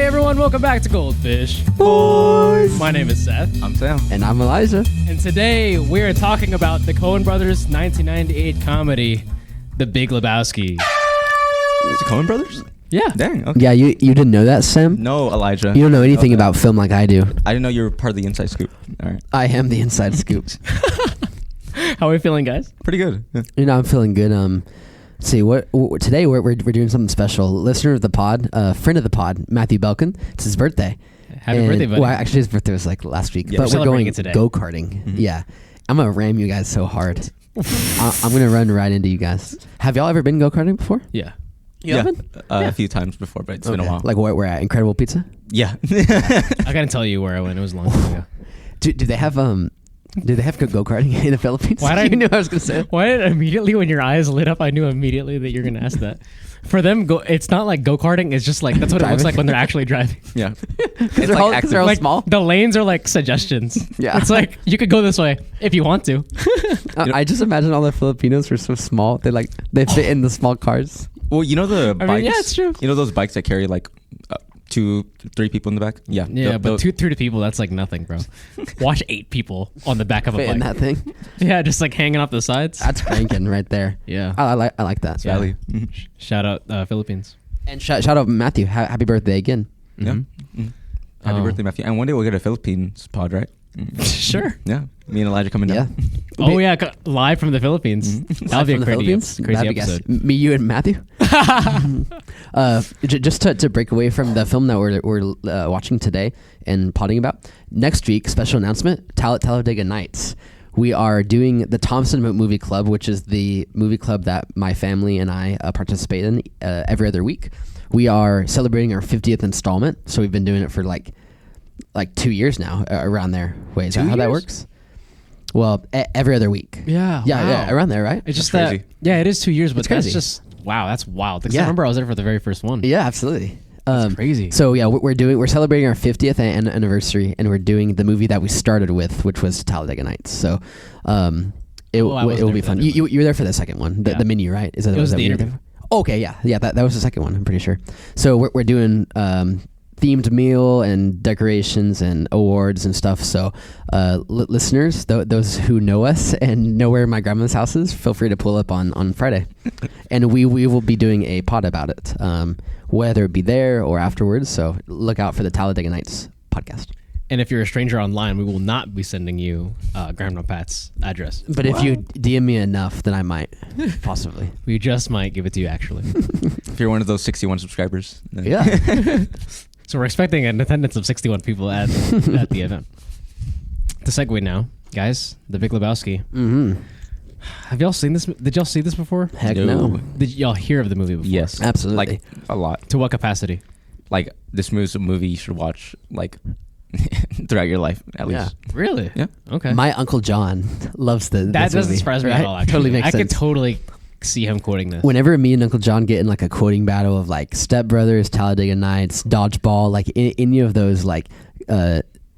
everyone, welcome back to Goldfish Boys. My name is Seth. I'm Sam. And I'm Elijah. And today we are talking about the Coen brothers' 1998 comedy, The Big Lebowski. Is it Coen Brothers? Yeah. Dang. Okay. Yeah, you didn't know that, Sam? No, Elijah. You don't know anything about film like I do. I didn't know you were part of the inside scoop. All right. I am the inside scoop. How are we feeling, guys? Pretty good. Yeah. I'm feeling good. Let's see, today we're doing something special. Listener of the pod, friend of the pod, Matthew Belkin. It's his birthday. Happy birthday, buddy. Well, actually, his birthday was like last week. Yeah, but we're going it today. go-karting. Mm-hmm. Yeah. I'm going to ram you guys so hard. I'm going to run right into you guys. Have y'all ever been go-karting before? Yeah. You haven't? A few times before, but it's been a while. Like where we're at? Incredible Pizza? Yeah. I gotta tell you where I went. It was a long time ago. Do they have go-karting in the Philippines? Why did You knew I was going to say it. Why did immediately when your eyes lit up, I knew immediately that you're gonna ask that. For them, it's not like go-karting. It's just like that's what it looks Driving? like when they're actually driving. Yeah. They're all- 'cause they're all Like small. the lanes are like suggestions. Yeah. It's like you could go this way if you want to. I just imagine all the Filipinos were so small. They fit in the small cars. Well, you know the I bikes? mean, yeah, it's true. You know those bikes that carry like 2, 3 people in the back? Yeah. Yeah, but 2-3 people, that's like nothing, bro. Watch 8 people on the back of a Fit bike. in that thing. Yeah, just like hanging off the sides. That's cranking right there. Yeah. I like that. Yeah. Valley. Shout out Philippines. And shout out Matthew. Happy birthday again. Yeah. Mhm. Mhm. Happy Oh. birthday, Matthew. And one day we'll get a Philippines pod, right? Sure. Yeah. Me and Elijah coming Yeah. down. Oh yeah, live from the Philippines. That'll be a From the crazy, Philippines? crazy That'd be episode. gas. Me, you, and Matthew. Just to break away from the film that we're watching today and potting about. Next week, special announcement: Talladega Nights. We are doing the Thompson Movie Club, which is the movie club that my family and I participate in every other week. We are celebrating our 50th installment, so we've been doing it for like 2 years now, around there. Wait, is that 2 how that years? works? Well, every other week. Yeah. Yeah, around there, right? It's just That's that. crazy. Yeah, it is 2 years, but It's that's crazy. just wow. That's wild. Because Yeah. I remember I was there for the very first one. Yeah, absolutely. That's crazy. So yeah, we're celebrating our 50th anniversary, and we're doing the movie that we started with, which was Talladega Nights. So, it Oh, I wasn't will there be for fun. that You were there for the second one, the Yeah. menu, right? Is that It was that the what you were interview. there for? Okay, yeah, that was the second one. I'm pretty sure. So we're doing themed meal and decorations and awards and stuff. So listeners, those who know us and know where my grandma's house is, feel free to pull up on Friday, and we will be doing a pod about it, whether it be there or afterwards. So look out for the Talladega Nights podcast. And if you're a stranger online, we will not be sending you Grandma Pat's address. But if you DM me enough, then I might possibly. We just might give it to you, actually. If you're one of those 61 subscribers. then- Yeah. So we're expecting an attendance of 61 people at the event. To segue now, guys, The Big Lebowski. Mm-hmm. Have y'all seen this? Did y'all see this before? Heck no. Did y'all hear of the movie before? Yes. Absolutely. Like a lot. To what capacity? Like this movie's a movie you should watch like throughout your life at least. Really? Yeah. Okay. My Uncle John loves that this doesn't movie, surprise me right? at all. Actually, Totally makes I sense. could totally see him quoting this. Whenever me and Uncle John get in like a quoting battle of like Step Brothers, Talladega Nights, Dodgeball, like any of those like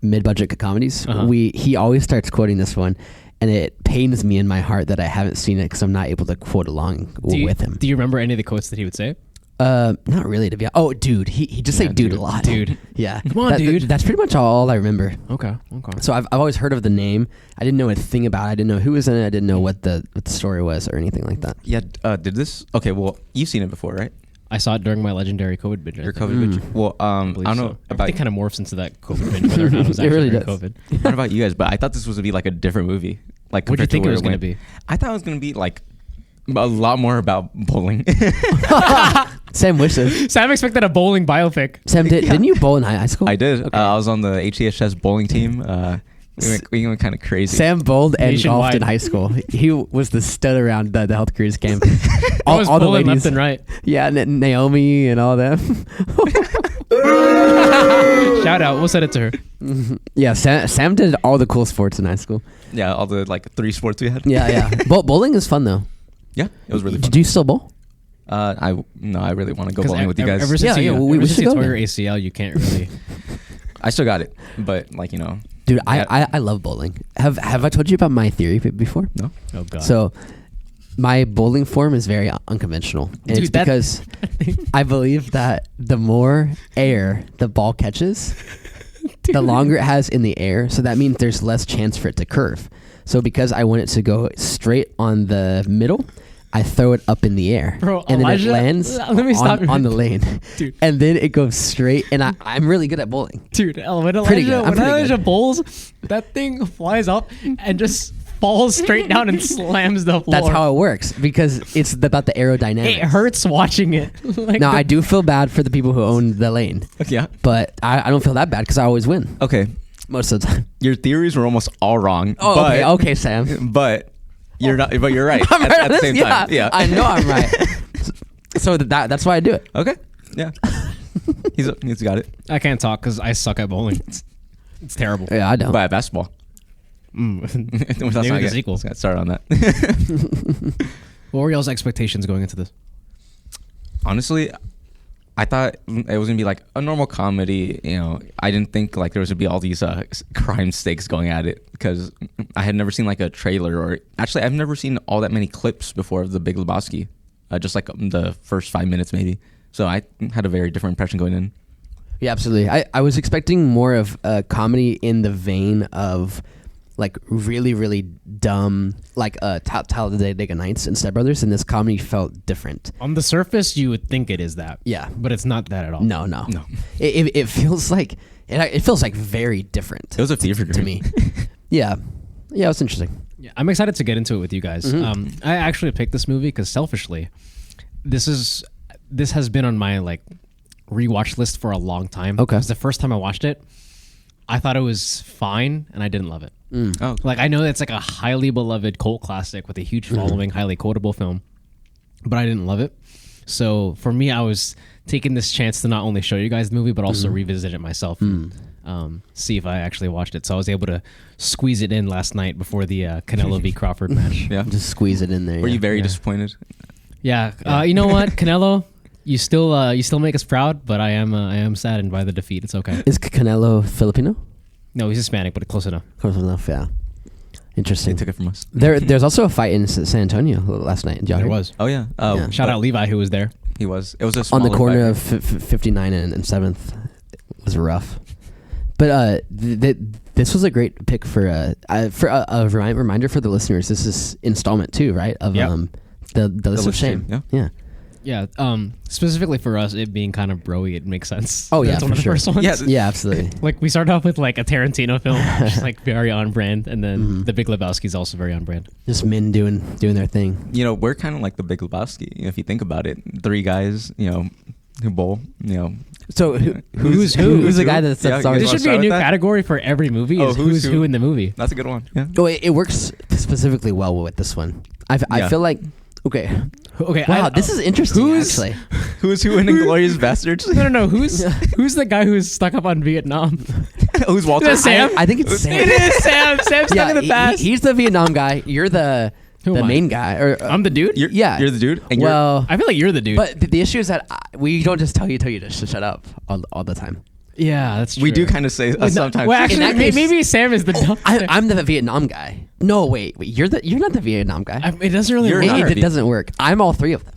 mid-budget comedies, Uh-huh. he always starts quoting this one, and it pains me in my heart that I haven't seen it because I'm not able to quote along with him. Do you remember any of the quotes that he would say? Not really, to be honest. Oh, dude, he just say dude a lot. Dude. Yeah. Come on, dude. That's pretty much all I remember. Okay. So I've always heard of the name. I didn't know a thing about it. I didn't know who was in it. I didn't know what the story was or anything like that. Yeah. Did this? Okay. Well, you've seen it before, right? I saw it during my legendary COVID binge. Your COVID binge. Well, I don't know about Everything kind of morphs into that COVID binge, whether or not it was It actually really during does. COVID. I don't know about you guys, but I thought this was gonna be like a different movie. Like, What do you compared think it where was going to went. be? I thought it was gonna be like a lot more about bowling. Sam wishes. Sam expected a bowling biopic. Sam, didn't you bowl in high school? I did. Okay. I was on the HCSS bowling team. We went kind of crazy. Sam bowled and golfed Nationwide. in high school. He was the stud around the health careers camp. I was all the bowling ladies, left and right. yeah, Naomi and all them. Shout out. We'll send it to her. Yeah, Sam did all the cool sports in high school. Yeah, all the like 3 sports we had. Yeah. Bowling is fun though. Yeah, it was really fun. Do you still bowl? I really want to go bowling with you guys. Ever since Yeah, you, we ever should since you go tore then. your ACL, you can't really. I still got it, but like Dude, Yeah. I love bowling. Have I told you about my theory before? no. Oh god. So my bowling form is very unconventional. And Dude, it's because I believe that the more air the ball catches, the longer it has in the air. So that means there's less chance for it to curve. So because I want it to go straight on the middle, I throw it up in the air. Bro, and Elijah, then it lands let me stop on the lane. Dude. And then it goes straight. And I'm really good at bowling. Dude, when Pretty good. I'm pretty Elijah good. bowls, that thing flies up and just falls straight down and slams the floor. That's how it works because it's about the aerodynamics. It hurts watching it. Like Now, I do feel bad for the people who own the lane, Yeah. but I don't feel that bad because I always win Okay. most of the time. Your theories were almost all wrong. Oh, but, okay, Sam. But you're not. But you're right. I'm at, right at on the this? same Yeah, time. Yeah. I know I'm right. So that's why I do it. Okay. Yeah. He's got it. I can't talk because I suck at bowling. It's terrible. Yeah, I don't. But at basketball. Let's Let's Maybe not the get- sequel. let's get started on that. What were y'all's expectations going into this? Honestly, I thought it was gonna be like a normal comedy. You know, I didn't think like there was gonna be all these crime stakes going at it because I had never seen like a trailer or actually I've never seen all that many clips before of the Big Lebowski. Just like the first 5 minutes maybe. So I had a very different impression going in. Yeah, absolutely. I was expecting more of a comedy in the vein of like really, really dumb, like Talladega Nights and Step Brothers, and this comedy felt different. On the surface, you would think it is that. Yeah. But it's not that at all. No. It feels like it feels like very different. It was a fever to dream me. Yeah, it was interesting. Yeah, I'm excited to get into it with you guys. Mm-hmm. I actually picked this movie because selfishly, this has been on my like rewatch list for a long time. Okay. Because the first time I watched it, I thought it was fine and I didn't love it. Oh, Like I know it's like a highly beloved cult classic with a huge following, highly quotable film, but I didn't love it. So for me, I was taking this chance to not only show you guys the movie, but also revisit it myself and see if I actually watched it. So I was able to squeeze it in last night before the Canelo v. Crawford match. yeah. Just squeeze it in there. Were yeah. you very Yeah. disappointed? Yeah. You know what, Canelo, you still make us proud, but I am saddened by the defeat. It's okay. Is Canelo Filipino? No, he's Hispanic, but close enough. Close enough, yeah. They Interesting. took it from us. There's also a fight in San Antonio last night. Did y'all There hear? was. Oh yeah. Yeah. Shout out Levi who was there. He was. It was a On the smaller corner fight. of 59 and 7th. It was rough. But this was a great pick for a reminder for the listeners. This is installment 2, right? Of Yep. the list of List shame. of Shame, Yeah. Specifically for us, it being kind of broy, it makes sense. Oh, yeah, That's one for of the sure. first ones. Yeah, Yeah, absolutely. Like we started off with like a Tarantino film, just like very on brand, and then Mm-hmm. The Big Lebowski is also very on brand. Just men doing their thing. You know, we're kind of like the Big Lebowski. You know, if you think about it, 3 guys, you know, who bowl. You know, So Who's who? Who's the guy that's Yeah, already? This wanna should be start a with new that? category for every movie. Oh, Is who's who who? in the movie? that's a good one. Yeah. Oh, it works specifically well with this one. I Yeah. feel like okay. Okay. Wow, this is interesting. who's- Actually, Who's who in Inglourious Bastards? No. Who's the guy who's stuck up on Vietnam? Who's Walter? Is that Sam? I think it's Sam. It is Sam. Sam's stuck in the past. he's the Vietnam guy. You're the Who am I? main guy. Or I'm the dude. yeah. You're the dude. And well, I feel like you're the dude. but the issue is that we don't just tell you to shut up all the time. yeah, that's true. we do kind of say sometimes. Well, actually, In that case- maybe Sam is the. I'm the Vietnam guy. No, wait. You're not the Vietnam guy. It doesn't really You're work. not. It doesn't work. I'm all 3 of them.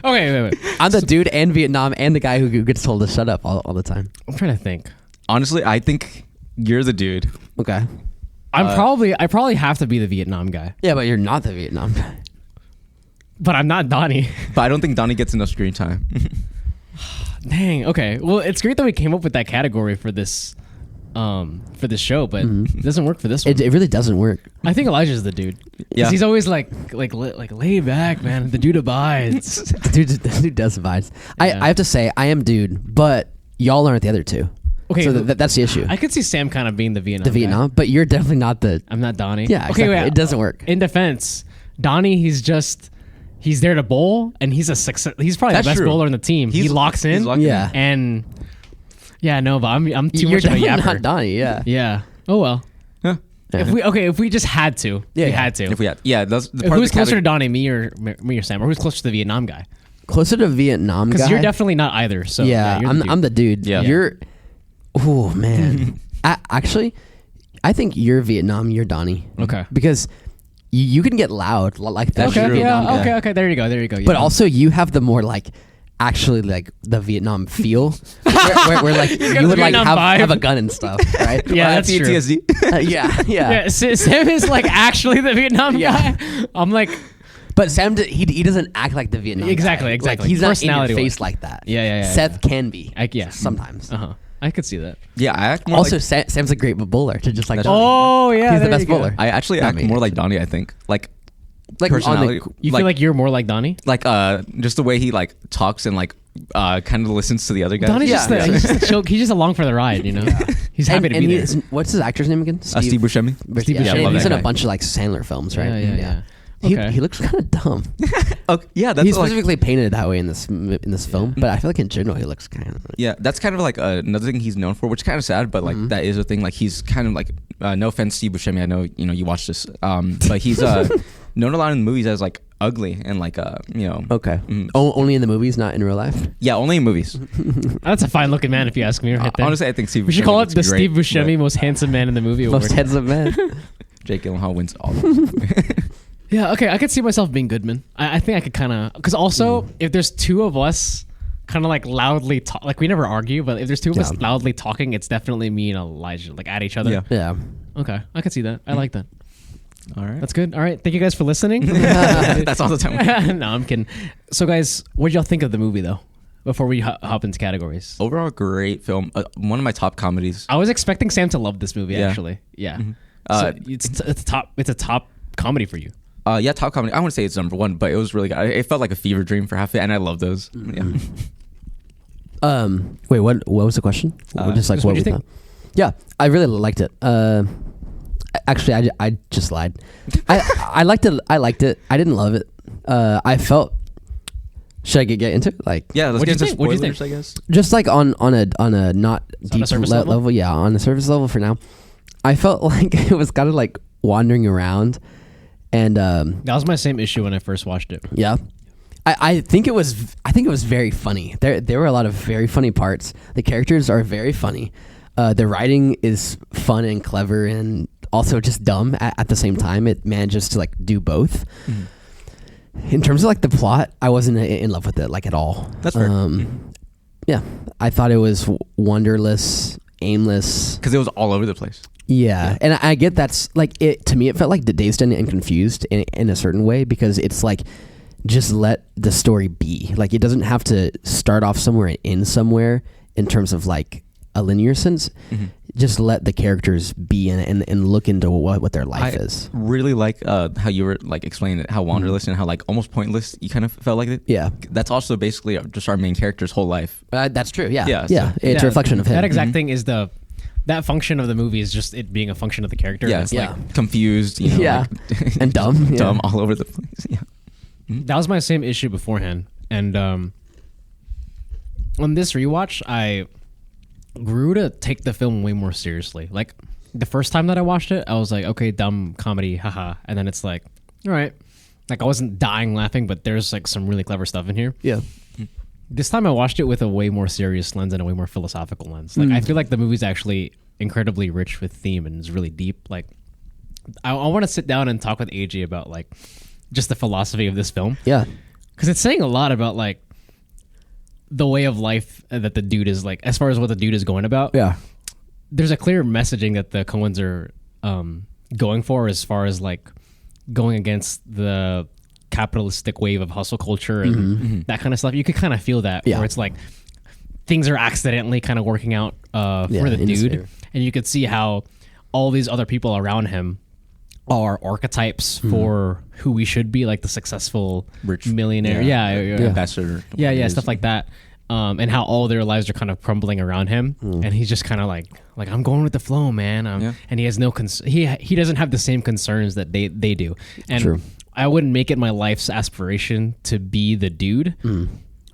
Okay, wait. I'm the dude and Vietnam and the guy who gets told to shut up all the time. I'm trying to think. Honestly, I think you're the dude. Okay. I probably have to be the Vietnam guy, Yeah, but you're not the Vietnam guy. but I'm not Donnie. But I don't think Donnie gets enough screen time. Dang. Okay. Well, it's great that we came up with that category for this show, but it doesn't work for this one. It really doesn't work. I think Elijah's the dude. 'Cause Yeah. he's always like lay back, man. The dude abides. the dude does vibes. Yeah. I have to say, I am dude, but y'all aren't the other two. Okay, So that's the issue. I could see Sam kind of being the Vietnam. The Vietnam, but you're definitely not the. Guy. I'm not Donnie. Yeah, Okay. exactly. Wait. It doesn't work. In defense, Donnie, he's there to bowl, and he's a success. He's probably That's the best true. bowler in the team. He locks in, he's locked Yeah. and yeah, no, but I'm too You're much of a definitely yapper. not Donnie. Yeah. Yeah. Oh well. Yeah. If we just had to, Yeah, we yeah. had to. If we had, yeah, that's the part Who's of the closer to category. Donnie, me or Sam, or who's closer to the Vietnam guy? Closer to Vietnam guy. Because you're definitely not either. So yeah, you're I'm the dude. Yeah. You're. Oh man. Actually, I think you're Vietnam. You're Donnie. Okay. Because you can get loud like that. That's Okay, true. yeah, okay. There you go. Yeah. But also, you have the more like actually like the Vietnam feel, where like you would like Vietnam have vibe. a gun and stuff, right? Yeah, that's true. PTSD. Yeah, Sam is like actually the Vietnam Yeah. guy. I'm like, But Sam, he doesn't act like the Vietnam Exactly, guy. exactly. Like, he's not in your Personality-wise. face like that. Yeah. Seth can be. Sometimes. I could see that. Yeah, I act more Also, like, Sam's a great bowler to just like That's Donnie. Oh yeah, He's the there best you go. bowler. I actually Not act me, more like actually. Donnie. I think like Like personality. You feel like you're more like Donnie? like just the way he like talks and like kind of listens to the other guys. Donnie's Yeah. just the, he's just a chill, he's just along for the ride, you know. He's happy to be there. What's his actor's name again? Steve Buscemi. Steve Yeah, Buscemi. he's that in a guy. bunch of like Sandler films, right? Yeah. He, Okay. he looks kind of dumb. Okay, yeah, that's He's like, specifically painted that way in this film, but I feel like in general he looks kind of. yeah, that's kind of like another thing he's known for, which is kind of sad, but like that is a thing. Like he's kind of like no offense, Steve Buscemi. I know you watched this, but he's known a lot in the movies as like ugly and like Okay. Only in the movies, not in real life. yeah, only in movies. That's a fine looking man if you ask me. Right there. Honestly, I think Steve. we should Buscemi call it looks the great, Steve Buscemi but most handsome man in the movie award. Most handsome man. Jake Gyllenhaal wins all. Of them. Yeah, okay, I could see myself being Goodman. I think I could kind of, because also if there's two of us kind of like loudly talk, like we never argue, but if there's two of us loudly talking, it's definitely me and Elijah like at each other. Yeah. Yeah. Okay, I could see that. I like that. All right, That's good. All right, thank you guys for listening. that's all the time. No, I'm kidding. So guys, what did y'all think of the movie though? Before we hop into categories, Overall, great film. One of my top comedies. I was expecting Sam to love this movie. Yeah. Actually, yeah. Uh, So it's a top comedy for you. Yeah, top comedy. I wouldn't say it's number one, but it was really good. It felt like a fever dream for half it, and I love those. Yeah. Wait, what was the question? Just like just what what'd you we thought. Yeah, I really liked it. Actually, I just lied. I liked it. I didn't love it. I felt. Should I get into it? Like, Yeah, let's What'd get you into think? What'd you spoilers, think? I guess. just like on a not deep surface level? level. Yeah, on the surface level for now. I felt like it was kind of like wandering around, and That was my same issue when I first watched it. yeah. I think it was very funny. There were a lot of very funny parts. The characters are very funny. The writing is fun and clever and also just dumb at the same time. It manages to like do both. In terms of like the plot, I wasn't in love with it like at all. That's fair. Yeah, I thought it was wonderless, aimless. Because it was all over the place. Yeah, and I get that's like it to me. It felt like Dazed and Confused in a certain way because it's like just let the story be. Like it doesn't have to start off somewhere and end somewhere in terms of like a linear sense. Just let the characters be and look into what their life is. Really like how you were like explaining it, how wanderless and how like almost pointless you kind of felt like it. Yeah, That's also basically just our main character's whole life. that's true. Yeah, Yeah, yeah. so- It's a reflection of him. That exact thing is that function of the movie is just it being a function of the character. Yeah, It's yeah. like, Confused. Yeah. like, And dumb, yeah. dumb all over the place. Yeah. that was my same issue beforehand. And on this rewatch, I grew to take the film way more seriously. Like the first time that I watched it, I was like, okay, dumb comedy, haha. And then it's like, all right. Like I wasn't dying laughing, but there's like some really clever stuff in here. Yeah. This time I watched it with a way more serious lens and a way more philosophical lens. Like I feel like the movie's actually incredibly rich with theme and is really deep. Like I want to sit down and talk with AJ about like just the philosophy of this film. Yeah. Because it's saying a lot about like the way of life that the dude is like, as far as what the dude is going about. Yeah. There's a clear messaging that the Coens are going for as far as like going against the capitalistic wave of hustle culture and that kind of stuff. You could kind of feel that Yeah. where it's like things are accidentally kind of working out for the in his dude. favor. And you could see how all these other people around him are archetypes for who we should be, like the successful Rich millionaire. Yeah. Ambassador. Yeah, stuff like that. And how all their lives are kind of crumbling around him, and he's just kind of like I'm going with the flow, man. And he has no he doesn't have the same concerns that they do. And True. I wouldn't make it my life's aspiration to be the dude,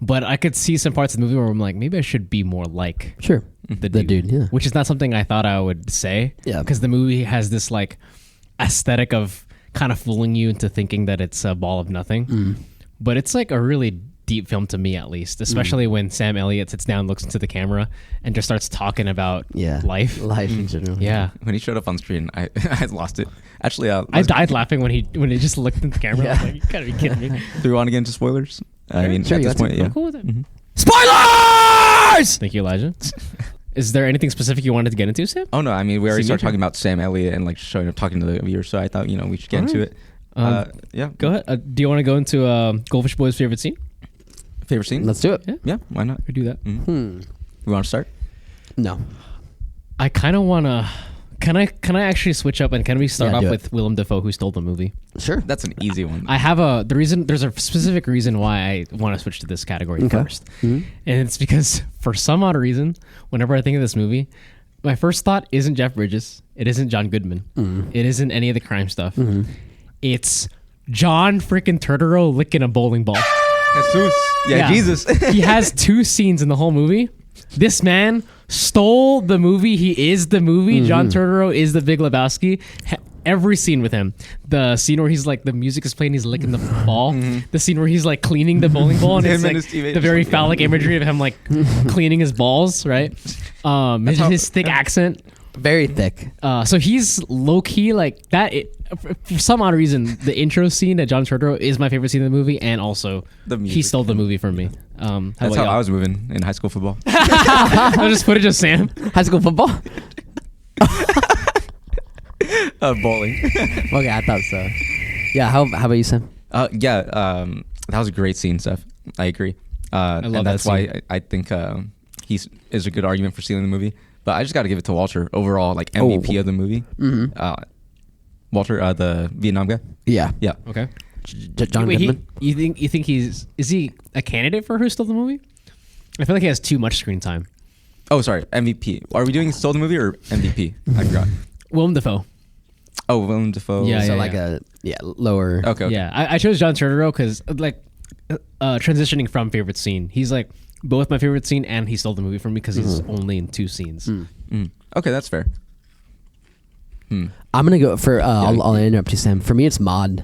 but I could see some parts of the movie where I'm like, maybe I should be more like Sure. the The dude, dude, yeah. which is not something I thought I would say. Yeah. Because the movie has this like aesthetic of kind of fooling you into thinking that it's a ball of nothing, but it's like a really deep film to me, at least, especially when Sam Elliott sits down, looks into the camera, and just starts talking about life. Life in general. Yeah. When he showed up on screen, I I lost it. Actually, I died laughing when he just looked into the camera. Yeah. I was like, you gotta be kidding me. threw on again to spoilers. I mean, Sure, at you this got to. point, yeah. I'm cool with it. Spoilers! Thank you, Elijah. Is there anything specific you wanted to get into, Sam? Oh no, I mean we already See, started your talking about Sam Elliott and like showing up talking to the viewers, so I thought we should get into it. Yeah. Go ahead. Do you want to go into Goldfish Boy's favorite scene? Favorite scene? Let's do it. Yeah, why not? We do that. We want to start? No. I kind of want to. Can I actually switch up and can we start Yeah, off do it. with Willem Dafoe, who stole the movie? Sure. That's an easy one. I have there's a specific reason why I want to switch to this category Okay. first. And it's because for some odd reason, whenever I think of this movie, my first thought isn't Jeff Bridges. It isn't John Goodman. It isn't any of the crime stuff. It's John freaking Turturro licking a bowling ball. Jesus. Yeah, Jesus. He has 2 scenes in the whole movie. This man stole the movie. He is the movie. John Turturro is the Big Lebowski. Every scene with him. The scene where he's like, the music is playing, he's licking the ball. The scene where he's like cleaning the bowling ball, and Him it's and like his teammate the very phallic imagery of him like cleaning his balls, right? His thick accent. Very thick. So he's low key like that. For some odd reason, the intro scene that John Turturro is my favorite scene in the movie, and also The he music. stole the movie from me. That's how I was moving in high school football. I just footage of Sam. High school football? Bowling. Okay, I thought so. Yeah, how about you, Sam? Yeah, that was a great scene, Seth. I agree. love and that that's scene. why I think he is a good argument for stealing the movie. But I just got to give it to Walter overall, like MVP of the movie. Walter, the Vietnam guy. Yeah. Yeah. Okay. John Wait, Goodman? you think is he a candidate for who stole the movie? I feel like he has too much screen time. Oh, sorry, MVP. Are we doing stole the movie or MVP? I forgot. Willem Dafoe. Oh, Willem Dafoe. Yeah, So yeah, like a lower. Okay. Yeah, I chose John Turturro because like transitioning from favorite scene, he's like both my favorite scene and he stole the movie from me because he's only in 2 scenes. Okay, that's fair. I'm gonna go for. I'll interrupt you, Sam. For me, it's Maud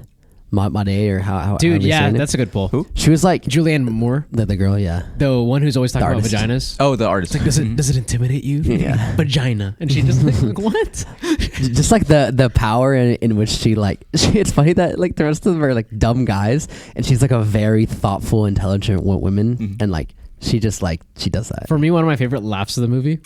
A, or how. Dude, however you yeah, say it. that's a good pull. Who? She was like Julianne Moore, the girl. Yeah. the one who's always talking The about artist. vaginas. Oh, the artist. Does it intimidate you? Yeah. Vagina, and she just like what? Just like the power in which she like. It's funny that like the rest of them are like dumb guys, and she's like a very thoughtful, intelligent woman, and like she just like she does that. For me, one of my favorite laughs of the movie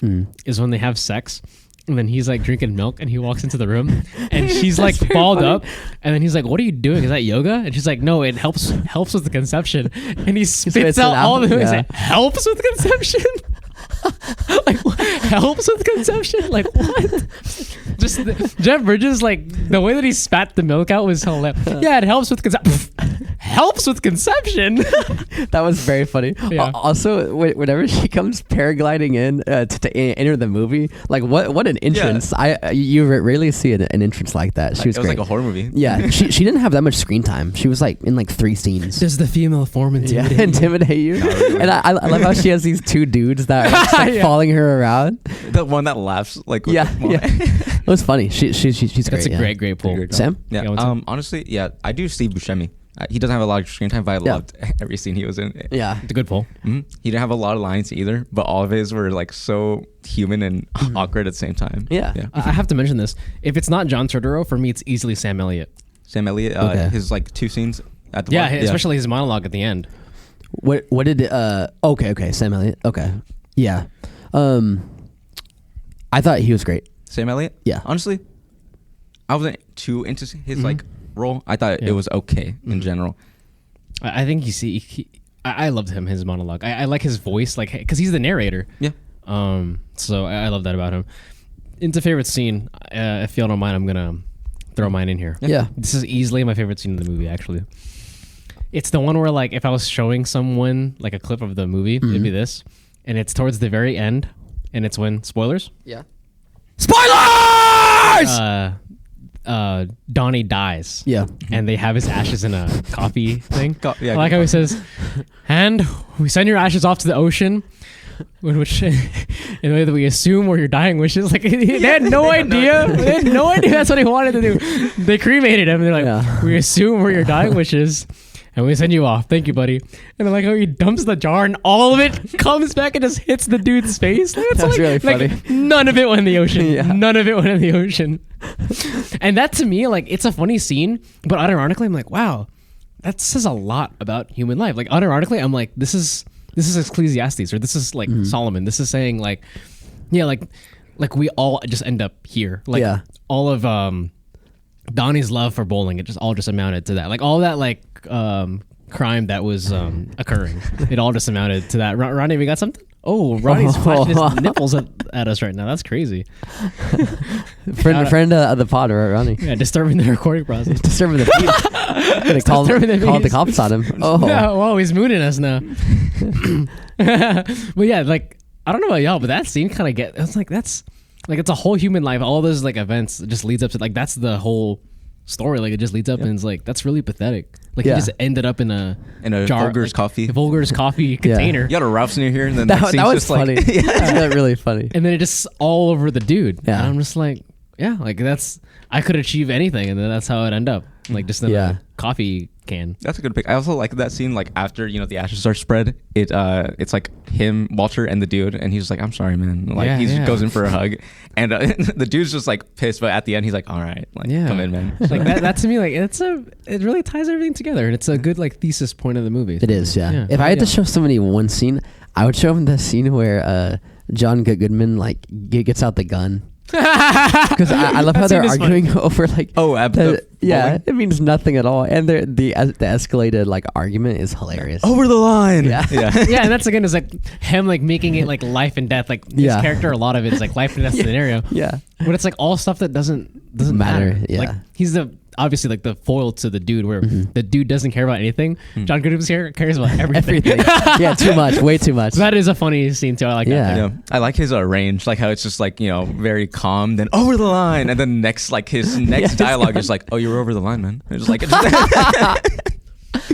is when they have sex. And then he's like drinking milk and he walks into the room and she's like balled up. And then he's like, what are you doing? Is that yoga? And she's like, no, it helps with the conception. And he spits out all the He's like, helps with conception? Like, what? Helps with conception? Like, what? Just Jeff Bridges, like, the way that he spat the milk out was hilarious. Yeah, it helps with conception. Helps with conception. That was very funny. Yeah. Also, whenever she comes paragliding in to enter the movie, like what an entrance! You rarely see an entrance like that. She was it was great. like a horror movie. Yeah, she didn't have that much screen time. She was like in like 3 scenes. Does the female form intimidate you? Intimidate you. And I love how she has these 2 dudes that are just, like, Yeah. following her around. The one that laughs like. with Yeah, the- yeah. It was funny. She's great. That's a yeah. great pull. Great. Sam? Yeah. Yeah, what's up? Honestly, yeah, I do Steve Buscemi. He doesn't have a lot of screen time, but I loved every scene he was in. Yeah. It's a good pull. He didn't have a lot of lines either, but all of his were like so human and awkward at the same time. Yeah. I have to mention this. If it's not John Turturro, for me, it's easily Sam Elliott. Sam Elliott, Okay. his like 2 scenes at the Yeah, bar. especially his monologue at the end. What did okay, Sam Elliott. Okay. Yeah. I thought he was great. Sam Elliott. Yeah. Honestly, I wasn't too into his like role. I thought Yeah. it was okay in general. I think I loved him, his monologue. I like his voice, like, because he's the narrator. Yeah. So I love that about him. Into favorite scene, if y'all don't mind, I'm gonna throw mine in here. Yeah. This is easily my favorite scene in the movie, actually. It's the one where, like, if I was showing someone like a clip of the movie, it'd be this, and it's towards the very end, and it's when spoilers. Yeah. Donnie dies. Yeah. And they have his ashes in a coffee thing. Yeah, I like how he says, and we send your ashes off to the ocean, in which in the way that we assume were your dying wishes. Like, they had no idea. They had no idea that's what he wanted to do. They cremated him. They're like, Yeah. we assume were your dying wishes. and we send you off. Thank you, buddy. And I like how he dumps the jar and all of it comes back and just hits the dude's face. Like, it's That's really funny. None of it went in the ocean. Yeah. None of it went in the ocean. And that to me, like, it's a funny scene, but unironically, I'm like, wow, that says a lot about human life. Like, unironically, I'm like, this is Ecclesiastes, or this is like Solomon. This is saying like, yeah, like we all just end up here. Like all of Donnie's love for bowling, it just all just amounted to that. Like all that like crime that was occurring, it all just amounted to that. Ronnie, we got something? Oh, Ronnie's flashing his nipples at us right now. That's crazy. friend of the pod, right, Ronnie? Yeah, disturbing the recording process. Disturbing the peace. Gonna call the cops on him. Oh, yeah, well, he's mooning us now. But yeah, like I don't know about y'all, but that scene kind of it's like that's like it's a whole human life. All those like events just leads up to like that's the whole story. Like it just leads up and it's like that's really pathetic. Like he just ended up in a jar, Vulgar's coffee. A Vulgar's coffee container. You got a Ralph's near here, and then that scene's was just funny. like That's really funny. And then it just all over the dude. Yeah. And I'm just like, yeah, like that's I could achieve anything, and then that's how it end up. Like just in a coffee can. That's a good pick. I also like that scene. Like after the ashes are spread, it's like him, Walter, and the dude, and he's like, "I'm sorry, man." Like he just goes in for a hug, and the dude's just like pissed, but at the end he's like, "All right, like come in, man." Like that to me, like it really ties everything together, and it's a good like thesis point of the movie. It is, yeah. If I had to show somebody one scene, I would show him the scene where John Goodman like gets out the gun. Because I love how they're arguing over like it means nothing at all, and the escalated like argument is hilarious. Over the line. Yeah. And that's again is like him like making it like life and death. Like his character, a lot of it is like life and death scenario. Yeah, but it's like all stuff that doesn't matter. Yeah, like he's obviously like the foil to the dude where the dude doesn't care about anything. John Goodman's cares about everything. Yeah, too much, way too much. That is a funny scene too. I like that. Yeah, I like his range, like how it's just like very calm, then over the line, and then his next dialogue is like, "Oh, you were over the line, man." It's like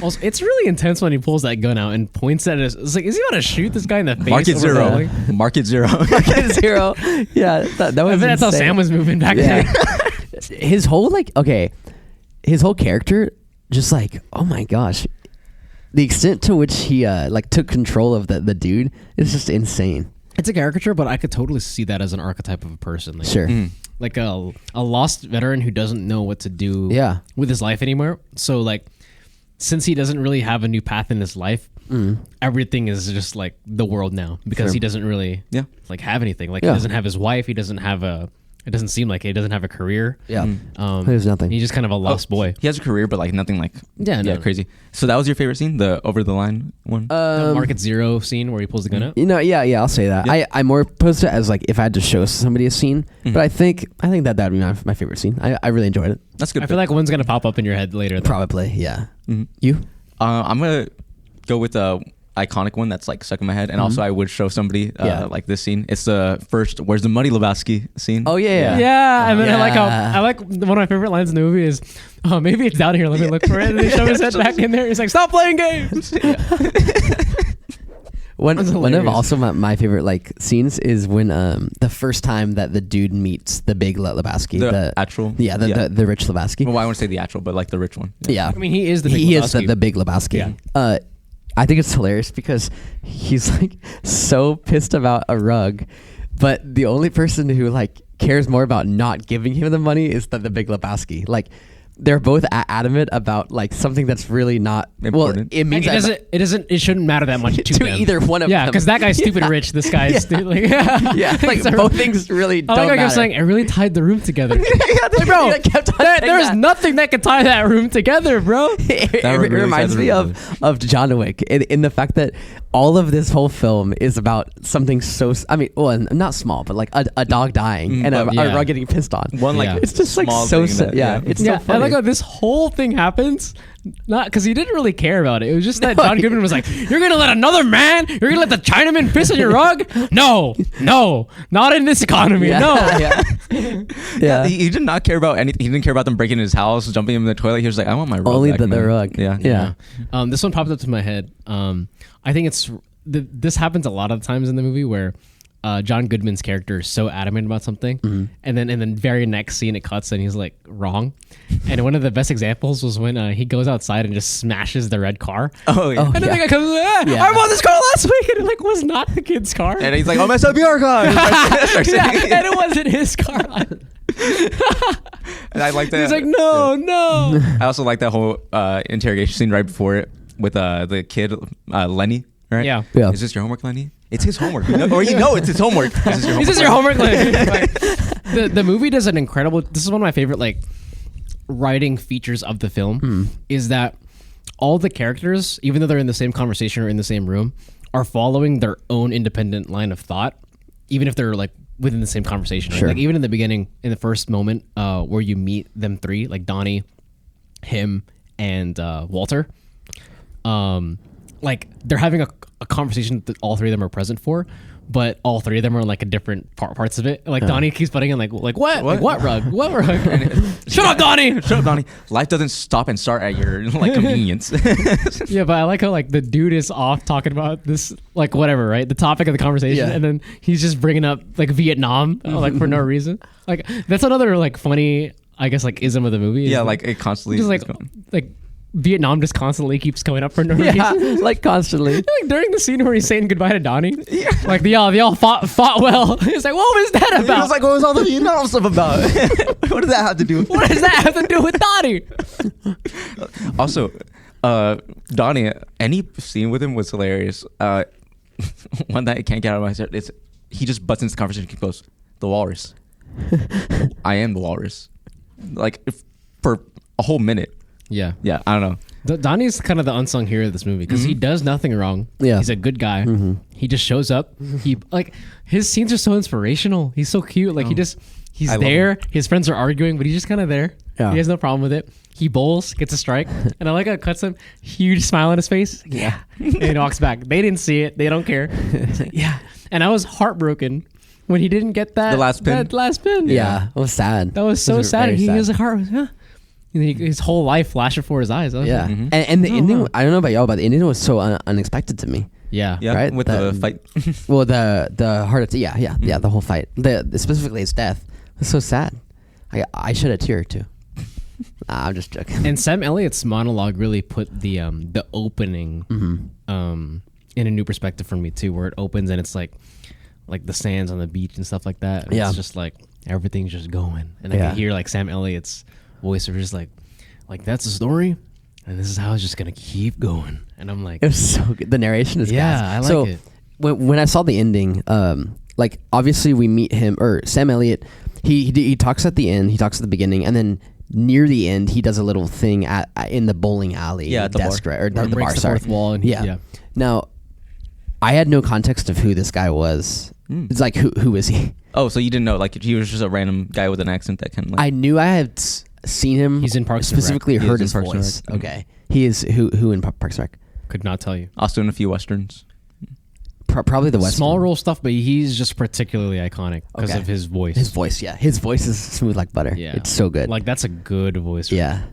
also, it's really intense when he pulls that gun out and points at it. It's like, is he about to shoot this guy in the face? Market zero. Market zero. Market zero. Yeah, that was. That's how Sam was moving back then. His whole his whole character, just like, oh my gosh, the extent to which he like took control of the dude is just insane. It's a caricature, but I could totally see that as an archetype of a person. Like, sure. Like a lost veteran who doesn't know what to do with his life anymore. So like, since he doesn't really have a new path in his life, everything is just like the world now because he doesn't really like have anything. Like he doesn't have his wife. He doesn't have it doesn't seem like he doesn't have a career. Yeah. There's nothing. He's just kind of a lost boy. He has a career, but like nothing like crazy. So that was your favorite scene, the over the line one? The Market Zero scene where he pulls the gun out? I'll say that. Yeah. I'm more opposed to it as like if I had to show somebody a scene, but I think that would be my favorite scene. I really enjoyed it. That's good. I feel like one's going to pop up in your head later. Though. Probably, yeah. You? I'm going to go with the iconic one that's like stuck in my head, and also I would show somebody like this scene. It's the first "Where's the Muddy Lebowski" scene. Oh yeah. And then I like one of my favorite lines in the movie is, "Oh, maybe it's down here. Let me look for it." And they shove his head back in there. He's like, "Stop playing games." One of also my favorite like scenes is when the first time that the dude meets the Big Lebowski, the rich Lebowski. Well, I want to say the actual, but like the rich one. Yeah. I mean, he is the Big he Lebowski. is the Big Lebowski. Yeah. I think it's hilarious because he's like so pissed about a rug, but the only person who like cares more about not giving him the money is the Big Lebowski. Like they're both adamant about like something that's really not important. Well, it means it shouldn't matter that much to them. Either one of them. Yeah, because that guy's stupid rich. This guy's stupid. Like, like both things really don't matter. I was saying, it really tied the room together. Like, bro, there's nothing that can tie that room together, bro. It reminds me of John Wick in the fact that all of this whole film is about something so, not small, but like a dog dying and a rug getting pissed on. It's just like so, it's so funny. I like how this whole thing happens, not because he didn't really care about it. It was just that John Goodman was like, "You're gonna let another man? You're gonna let the Chinaman piss on your rug? No, not in this economy. No." He did not care about anything. He didn't care about them breaking his house, jumping him in the toilet. He was like, "I want my rug." Only back, the rug. Yeah. This one popped up to my head. I think this happens a lot of times in the movie where John Goodman's character is so adamant about something, and then in the very next scene it cuts and he's like wrong. And one of the best examples was when he goes outside and just smashes the red car. Oh yeah. And then the guy comes, I bought this car last week, and it like was not the kid's car. And he's like, "Oh, mess up your car." Yeah, and it wasn't his car. And I like that. He's like, no. I also like that whole interrogation scene right before it with the kid Lenny. Right? Yeah. Is this your homework, Lenny? It's his homework. Or it's his homework. Is this your homework, Lenny? The movie does an incredible. This is one of my favorite like writing features of the film. Is that all the characters, even though they're in the same conversation or in the same room, are following their own independent line of thought, even if they're like within the same conversation. Right? Sure. Like even in the beginning, in the first moment where you meet them three, like Donnie, him, and Walter, like they're having a conversation that all three of them are present for, but all three of them are in like a different parts of it. Like Donnie keeps putting in like what? Like, what rug? What rug? Shut up, Donnie! Shut up, Donnie. Life doesn't stop and start at your like convenience. Yeah, but I like how like the dude is off talking about this like whatever, right? The topic of the conversation, Yeah. and then he's just bringing up like Vietnam like for no reason. Like that's another like funny, I guess, like ism of the movie. Yeah, like it constantly just like Vietnam just constantly keeps coming up for no Yeah, reason. like constantly. Like during the scene where he's saying goodbye to Donnie, like they all fought well. He's like, what was that He about? was like, "What was all the Vietnam stuff about? What does that have to do?" What does that have to do with Donnie? Also, Donnie, any scene with him was hilarious. One that I can't get out of my head is he just butts into the conversation and goes, "The walrus. I am the walrus." Like for a whole minute. Yeah. I don't know. Donnie's kind of the unsung hero of this movie because he does nothing wrong. Yeah. He's a good guy. He just shows up. He like his scenes are so inspirational. He's so cute. Like he's I love there. His friends are arguing, but he's just kind of there. Yeah. He has no problem with it. He bowls, gets a strike, and I like how it cuts him. Huge smile on his face. Yeah. And he walks back. They didn't see it. They don't care. It's like, yeah. And I was heartbroken when he didn't get that The last pin. That last pin. Yeah, it was sad. That was so sad. very He sad. was like, heart. Huh? And then his whole life flashed before his eyes. I was Yeah, like, and the Oh, ending. wow. I don't know about y'all, but the ending was so unexpected to me. yeah. Yeah, Right? with That- the fight. Well, the heart attack. Yeah, the whole fight. Specifically his death was so sad. I shed a tear or two. Nah, I'm just joking. And Sam Elliott's monologue really put the opening in a new perspective for me too, where it opens and it's like the sands on the beach and stuff like that. And Yeah. it's just like everything's just going, and I Yeah. can hear like Sam Elliott's voice of just like that's the story, and this is how it's just gonna keep going. And I'm like, It was so good. The narration is Yeah, gas. I like so it. When I saw the ending, like obviously we meet him or Sam Elliott. He talks at the end. He talks at the beginning, and then near the end, he does a little thing in the bowling alley. Yeah, at the desk, bar. right? Or Where the he bar. breaks the Sorry. fourth wall and yeah. Now, I had no context of who this guy was. It's like who is he? Oh, so you didn't know? Like he was just a random guy with an accent that kind of like. I knew I had seen him. He's in Parks and Rec. specifically He heard is his in Parks and voice. Rec. Okay, he is who in Parks and Rec? could not tell you. also in a few westerns. Probably the West. Small role stuff, but he's just particularly iconic because Okay. of his voice. His voice, yeah, his voice is smooth like butter. Yeah, it's so good. Like that's a good voice. yeah,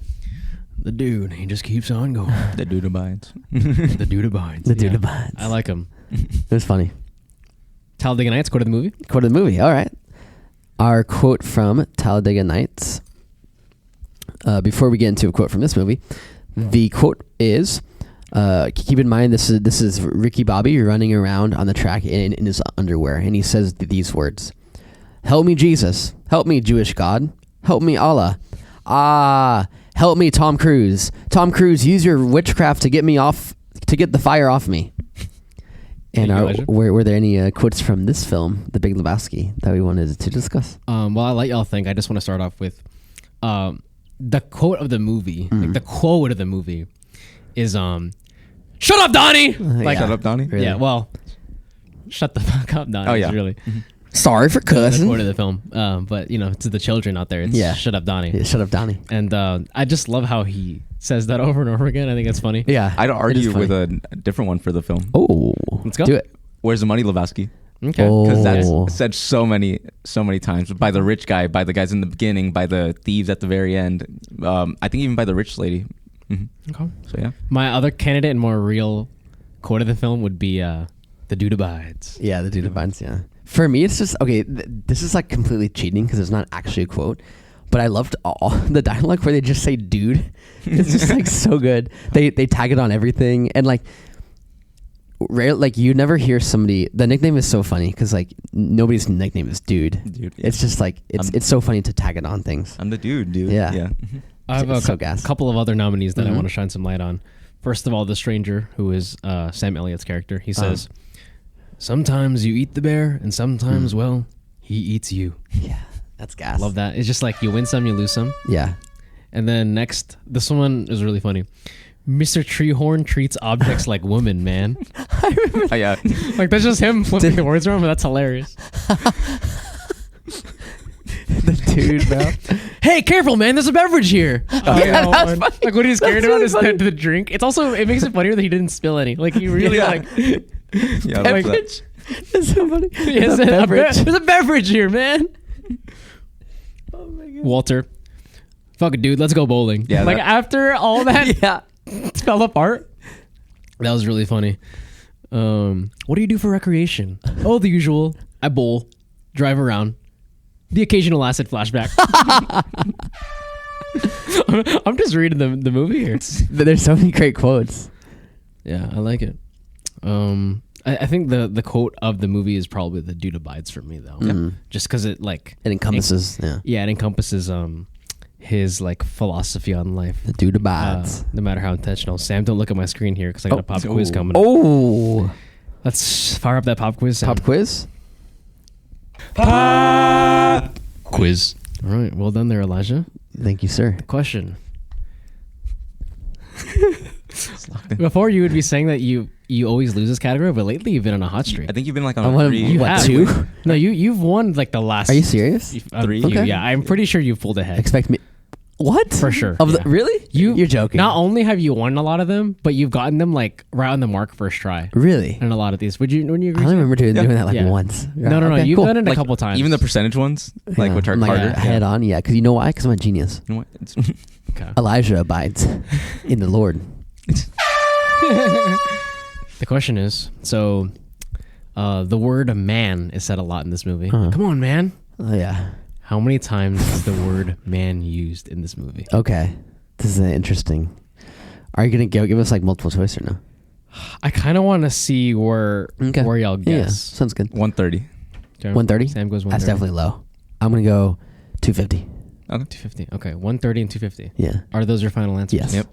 The dude, he just keeps on going. The dude abides. The dude abides. The dude abides. I like him. it was funny. Talladega Nights, quote of the movie. Quote of the movie. All right. Our quote from Talladega Nights. Before we get into a quote from this movie, the quote is, keep in mind this is Ricky Bobby running around on the track in his underwear, and he says these words: "Help me, Jesus. Help me, Jewish God. Help me, Allah. Ah, help me, Tom Cruise. Tom Cruise, use your witchcraft to get the fire off me." And Thank you, Elijah. were there any quotes from this film, The Big Lebowski, that we wanted to discuss? While I let y'all think, I just want to start off with the quote of the movie. Like the quote of the movie is "Shut up, Donnie!" Like, Shut up, Donnie. Really? yeah, well, shut the fuck up, Donnie. Oh, yeah. Is really Sorry for the cussing. quote of the film. But to the children out there, it's Yeah. "Shut up, Donnie." Yeah, shut up, Donnie. And I just love how he says that over and over again. I think it's funny. Yeah, I'd it is argue funny. with a different one for the film. Oh, Let's go. Do it. Where's the money, Lebowski? Okay. Oh. Because that's said so many times by the rich guy, by the guys in the beginning, by the thieves at the very end. I think even by the rich lady. Okay. So yeah, My other candidate and more real quote of the film would be "The dude abides." Yeah, the dude abides. Yeah, For me, it's just okay. This is like completely cheating because it's not actually a quote, but I loved all the dialogue where they just say "dude." It's just like so good. They tag it on everything, and like rare, like you never hear somebody. The nickname is so funny because like nobody's nickname is "dude." Dude, yeah. It's just like it's so funny to tag it on things. I'm the dude. Yeah. Yeah. I have It's a so gas. couple of other nominees that I Mhm. want to shine some light on. First of all, The Stranger, who is Sam Elliott's character. He says, sometimes you eat the bear, and sometimes, well, he eats you. Yeah, that's gas. Love that. It's just like you win some, you lose some. Yeah. And then next, this one is really funny. Mr. Treehorn treats objects like women, man. Oh, yeah. Like, that's just him flipping the words around, but that's hilarious. The dude, bro. Hey, careful, man. There's a beverage here. Yeah, that's funny. Like, what he's scared That's about really is funny. the drink. It's also, it makes it funnier that he didn't spill any. Like, he really, Yeah. like... Yeah, Like- Beverage. It's so funny. Yes, It's a beverage. There's a beverage here, man. Oh my god. Walter, fuck it, dude. Let's go bowling. Yeah, like that- after all that Yeah. fell apart, that was really funny. What do you do for recreation? Oh, the usual. I bowl, drive around, the occasional acid flashback. I'm just reading the movie here. There's so many great quotes. Yeah, I like it. I think the quote of the movie is probably the dude abides for me though. Mhm. Just because it like It encompasses, yeah. yeah, it encompasses his like philosophy on life. The dude abides. No matter how intentional. Sam, don't look at my screen here because I got a pop quiz coming up. Oh, Let's fire up that pop quiz. Sam. pop quiz. Pop quiz. All right, well done there, Elijah. Thank you, sir. Question. Before you would be saying that you always lose this category, but lately you've been on a hot streak. I think you've been like on I a want three. You what, have. 2? No, you've won like the last. Are you serious? Three? Okay. Yeah, I'm pretty sure you've pulled ahead. Expect me. What? For sure, Of yeah. the really? You're joking. Not only have you won a lot of them, but you've gotten them like right on the mark first try. Really? And a lot of these. Wouldn't you I agree? only remember doing that like Yeah. once. No. Okay, You've cool. done it a Like, couple times. Even the percentage ones, like Yeah, which are I'm like harder. head on, yeah. Because you know why? Because I'm a genius. You know what? It's Okay. Elijah abides in the Lord. The question is, so the word man is said a lot in this movie. Uh-huh. Come on, man. Oh yeah. How many times is the word man used in this movie? Okay. This is interesting. Are you gonna give us like multiple choice or no? I kind of want to see where y'all Yeah, guess. sounds good. 130. 130. Sam goes 130. That's definitely low. I'm gonna go 250. Okay. 250. Okay, 130 and 250. Yeah. Are those your final answers? Yes. Yep.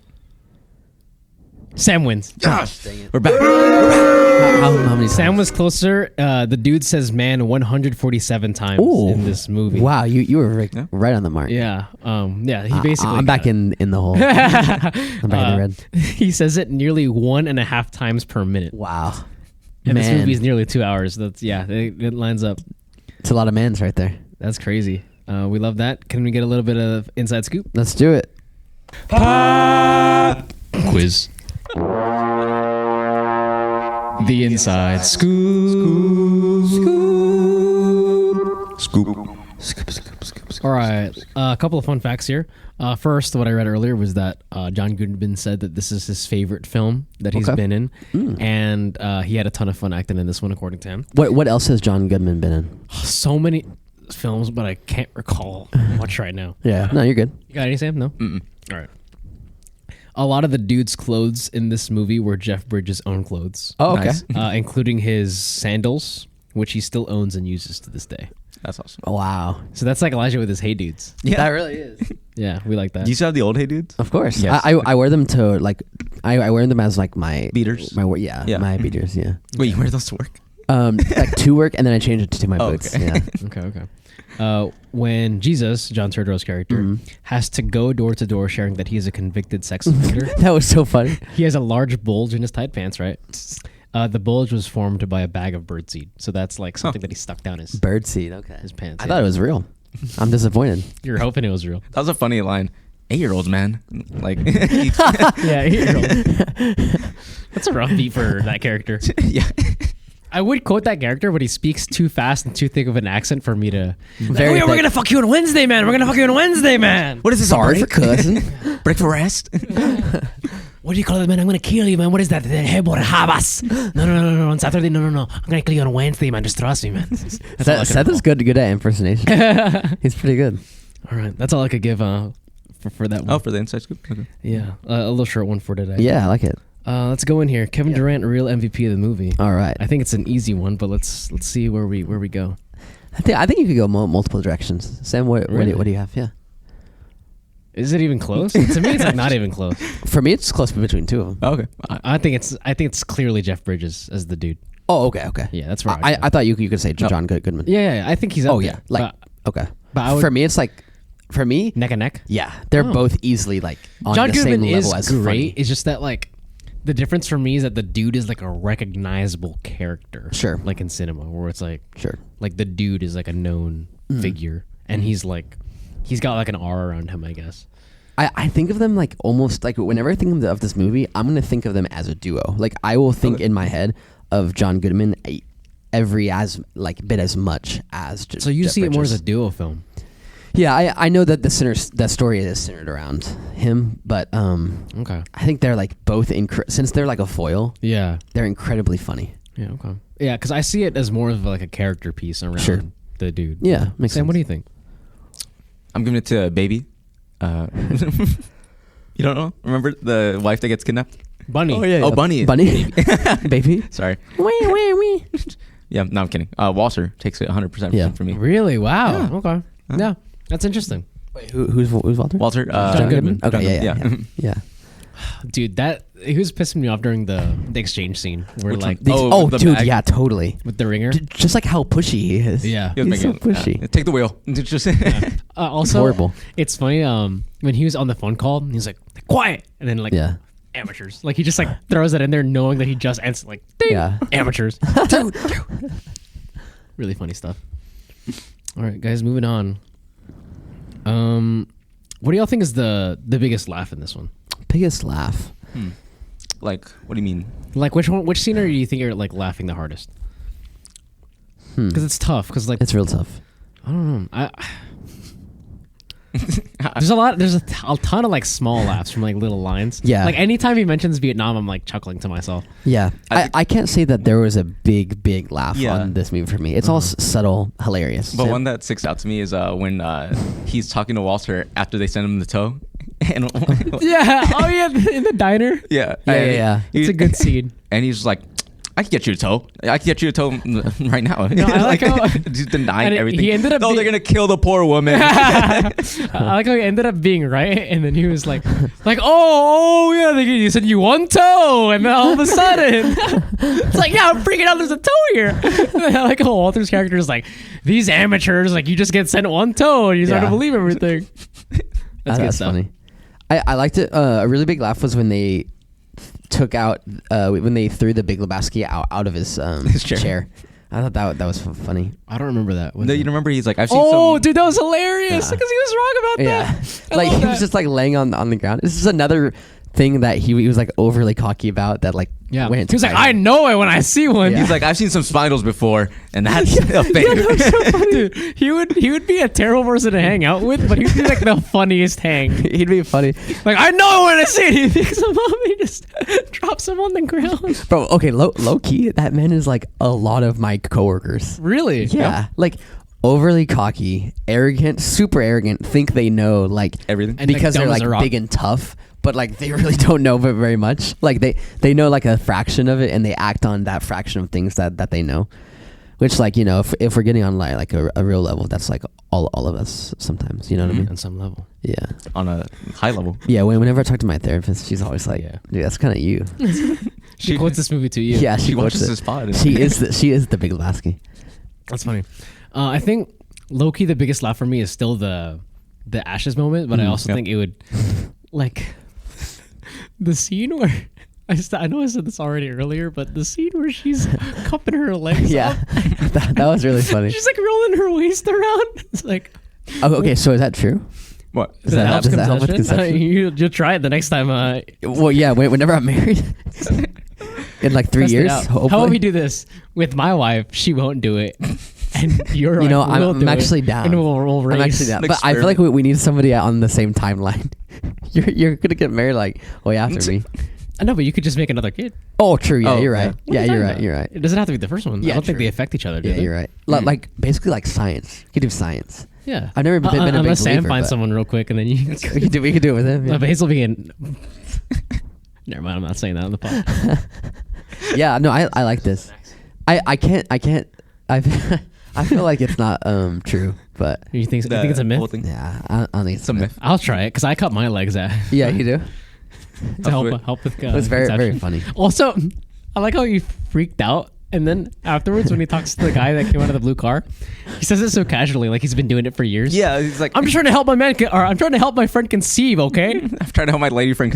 Sam wins. Gosh, Dang it. we're back. How many? Sam times? was closer. The dude says man 147 times Ooh. in this movie. Wow, you were right, Yeah. right on the mark. Yeah. Yeah. He basically. I'm back in the hole. I'm back in the red. He says it nearly 1.5 times per minute. Wow. And this Man. movie is nearly 2 hours. That's it lines up. It's a lot of mans right there. That's crazy. We love that. Can we get a little bit of inside scoop? Let's do it. Pop Quiz. The inside scoop. All right. A couple of fun facts here. First, what I read earlier was that John Goodman said that this is his favorite film that he's Okay. been in, and he had a ton of fun acting in this one, according to him. What else has John Goodman been in? So many films, but I can't recall much right now. Yeah. No, you're good. You got any, Sam? No? Mm-mm. All right. A lot of the dude's clothes in this movie were Jeff Bridges' own clothes, Oh, okay. Nice. including his sandals, which he still owns and uses to this day. That's awesome. Oh, wow. So that's like Elijah with his Hey Dudes. Yeah. That really is. Yeah, we like that. Do you still have the old Hey Dudes? Of course. Yes. I wear them to like I wear them as like my Beaters? Yeah, Yeah. my beaters. Yeah. Wait, you wear those to work? Like to work, and then I change it to my Oh, boots. okay. Yeah. Okay. When Jesus, John Turturro's character, Mhm. has to go door to door sharing that he is a convicted sex offender, That was so funny. he has a large bulge in his tight pants, right? The bulge was formed by a bag of birdseed. So that's like something that he stuck down his Birdseed. Okay. pants. I thought it was real. I'm disappointed. You're hoping it was real. That was a funny line. 8-year-olds, man. Like, Yeah, that's a rough beat for that character. yeah. I would quote that character, but he speaks too fast and too thick of an accent for me to. Very oh, yeah, we're thick. gonna fuck you on Wednesday, man. We're gonna fuck you on Wednesday, man. What is this? Sorry for cussing. Break for rest? what do you call it, man? I'm gonna kill you, man. What is that? Habas. No. On Saturday, no. I'm gonna kill you on Wednesday, man. Just trust me, man. Seth is good at impersonation. He's pretty good. All right, that's all I could give for that one. Oh, for the inside scoop. Okay. Yeah, a little short one for today. Yeah, I like it. Let's go in here. Kevin Durant, real MVP of the movie. All right. I think it's an easy one, but let's see where we go. I think you could go multiple directions. Sam, what do you have? Yeah. Is it even close? To me, it's like not even close. For me, it's close between two of them. Oh, okay. I think it's clearly Jeff Bridges as the dude. Oh, okay. Yeah, that's right. I thought you could say John Goodman. Yeah. I think he's up there. Okay. But for me, it's like neck and neck. Yeah, they're both easily like on John the Goodman same level is as great. funny. It's just that like the difference for me is that the dude is like a recognizable character. Sure. Like in cinema, where it's like Sure. like the dude is like a known figure, and he's got like an aura around him, I guess. I think of them like almost like whenever I think of this movie, I'm gonna think of them as a duo. Like I will think in my head of John Goodman every as like bit as much as. So you Jeff see it more as Bridges. a duo film. Yeah, I know that that story is centered around him, but Okay. I think they're like both since they're like a foil, Yeah. they're incredibly funny. Yeah. Okay. Yeah, because I see it as more of like a character piece around the dude. Yeah, makes Sam, sense. what do you think? I'm giving it to Baby. You don't know? Remember the wife that gets kidnapped? Bunny. Oh, Bunny. Bunny, baby. Sorry. Wee. Yeah, no, I'm kidding. Walter takes it 100% for me. Really? Wow. Yeah. Okay. Yeah, that's interesting. Wait, who's Walter? Walter. John Goodman. Okay, John yeah. Dude, he was pissing me off during the exchange scene where Which like one? Oh, the dude, bag. yeah, totally. with the ringer. Just like how pushy he is. Yeah. He was He's so making- pushy. take the wheel. Just Also, horrible. It's funny. When he was on the phone call, he's like, "Quiet," and then like, Yeah. amateurs. Like he just like throws it in there, knowing that he just answered like, ding, Yeah. amateurs. Really funny stuff. All right, guys, moving on. What do y'all think is the biggest laugh in this one? Biggest laugh. Like, what do you mean? Like which scene do you think you're like laughing the hardest? Because it's tough. Because like It's real tough. I don't know. There's a ton of like small laughs from like little lines. Yeah. Like anytime he mentions Vietnam, I'm like chuckling to myself. Yeah, I I can't say that there was a big laugh Yeah. on this movie for me. It's all subtle, hilarious. But So- one that sticks out to me is when he's talking to Walter after they send him the tow. And Yeah. Oh yeah. In the diner. yeah. Yeah. It's a good scene. And he's like, I can get you a tow. I can get you a tow right now. No, I like how- just denying and everything. he ended up no, they're being- gonna kill the poor woman. I like how he ended up being right, and then he was like, oh yeah, you said you want tow, and then all of a sudden, it's like, yeah, I'm freaking out. There's a tow here. And I like how Walter's character is like, these amateurs, like you just get sent one tow, and you start to Yeah. believe everything. That's good stuff. funny. I liked it. A really big laugh was when they took out when they threw the Big Lebowski out of his chair. I thought that was funny. I don't remember that. No, you remember he's like, I've seen Oh, dude, that was hilarious because he was wrong about Yeah, that. I like love he was that. just like laying on the ground. This is another thing that he was like overly cocky about. That like Yeah, went he was like, fight I him. know it when I see one. Yeah. He's like, I've seen some spinals before, and that's a fake. Dude, he would be a terrible person to hang out with, but he'd be like the funniest hang. He'd be funny, Like, I know when I see it. He picks him up, he just drops him on the ground. bro. Okay, low key, that man is like a lot of my coworkers. Really? Yeah, like overly cocky, arrogant, super arrogant. Think they know like Everything. And, like, because dumb they're as like a rock. big and tough. But like they really don't know very much. Like they know like a fraction of it, and they act on that fraction of things that they know. Which like if we're getting on like a real level, that's like all of us sometimes. You know what I mean? On some level. Yeah. On a high level. Yeah. Whenever I talk to my therapist, she's always like, Yeah. "Dude, that's kind of you." She quotes this movie to you. Yeah, She quotes watches it. this pod. She is the Big Lebowski. That's funny. I think low-key the biggest laugh for me is still the Ashes moment, but I also Yep. think it would like the scene where I know I said this already earlier, but the scene where she's cupping her legs Yeah, up, that was really funny. she's like rolling her waist around. It's like, Oh, okay, so is that true? What? Does that help with conception? conception? You'll try it the next time. Well, yeah. Whenever I'm married, in like 3 Test it years, out. hopefully. How about we do this with my wife? She won't do it, and you're You know, wife will I'm do it, actually down. and we'll race. I'm actually down, An but I feel like we need somebody on the same timeline. You're gonna get married like way after me. I know, but you could just make another kid. Oh, true. Yeah, Oh, you're right. What are Yeah, you you're talking right. about? You're right. It doesn't have to be the first one. Yeah, I don't think true. they affect each other. Do Yeah, they? you're right. Like basically like science. You could do science. Yeah. I've never been a big unless Sam believer, finds but- someone real quick, and then you. We could do it with him. Yeah. But Hazel being. Never mind. I'm not saying that on the pod. Yeah, no, I like this. I can't. I feel like it's not true, but You think it's a myth? whole thing. yeah, I don't think It's a myth. I'll try it because I cut my legs out. Yeah, you do. to help It with. It was very conception. funny. Also, I like how he freaked out, and then afterwards, when he talks to the guy that came out of the blue car, he says it so casually, like he's been doing it for years. Yeah, he's like, I'm just trying to help my man, or I'm trying to help my friend conceive. Okay. I'm trying to help my lady friend.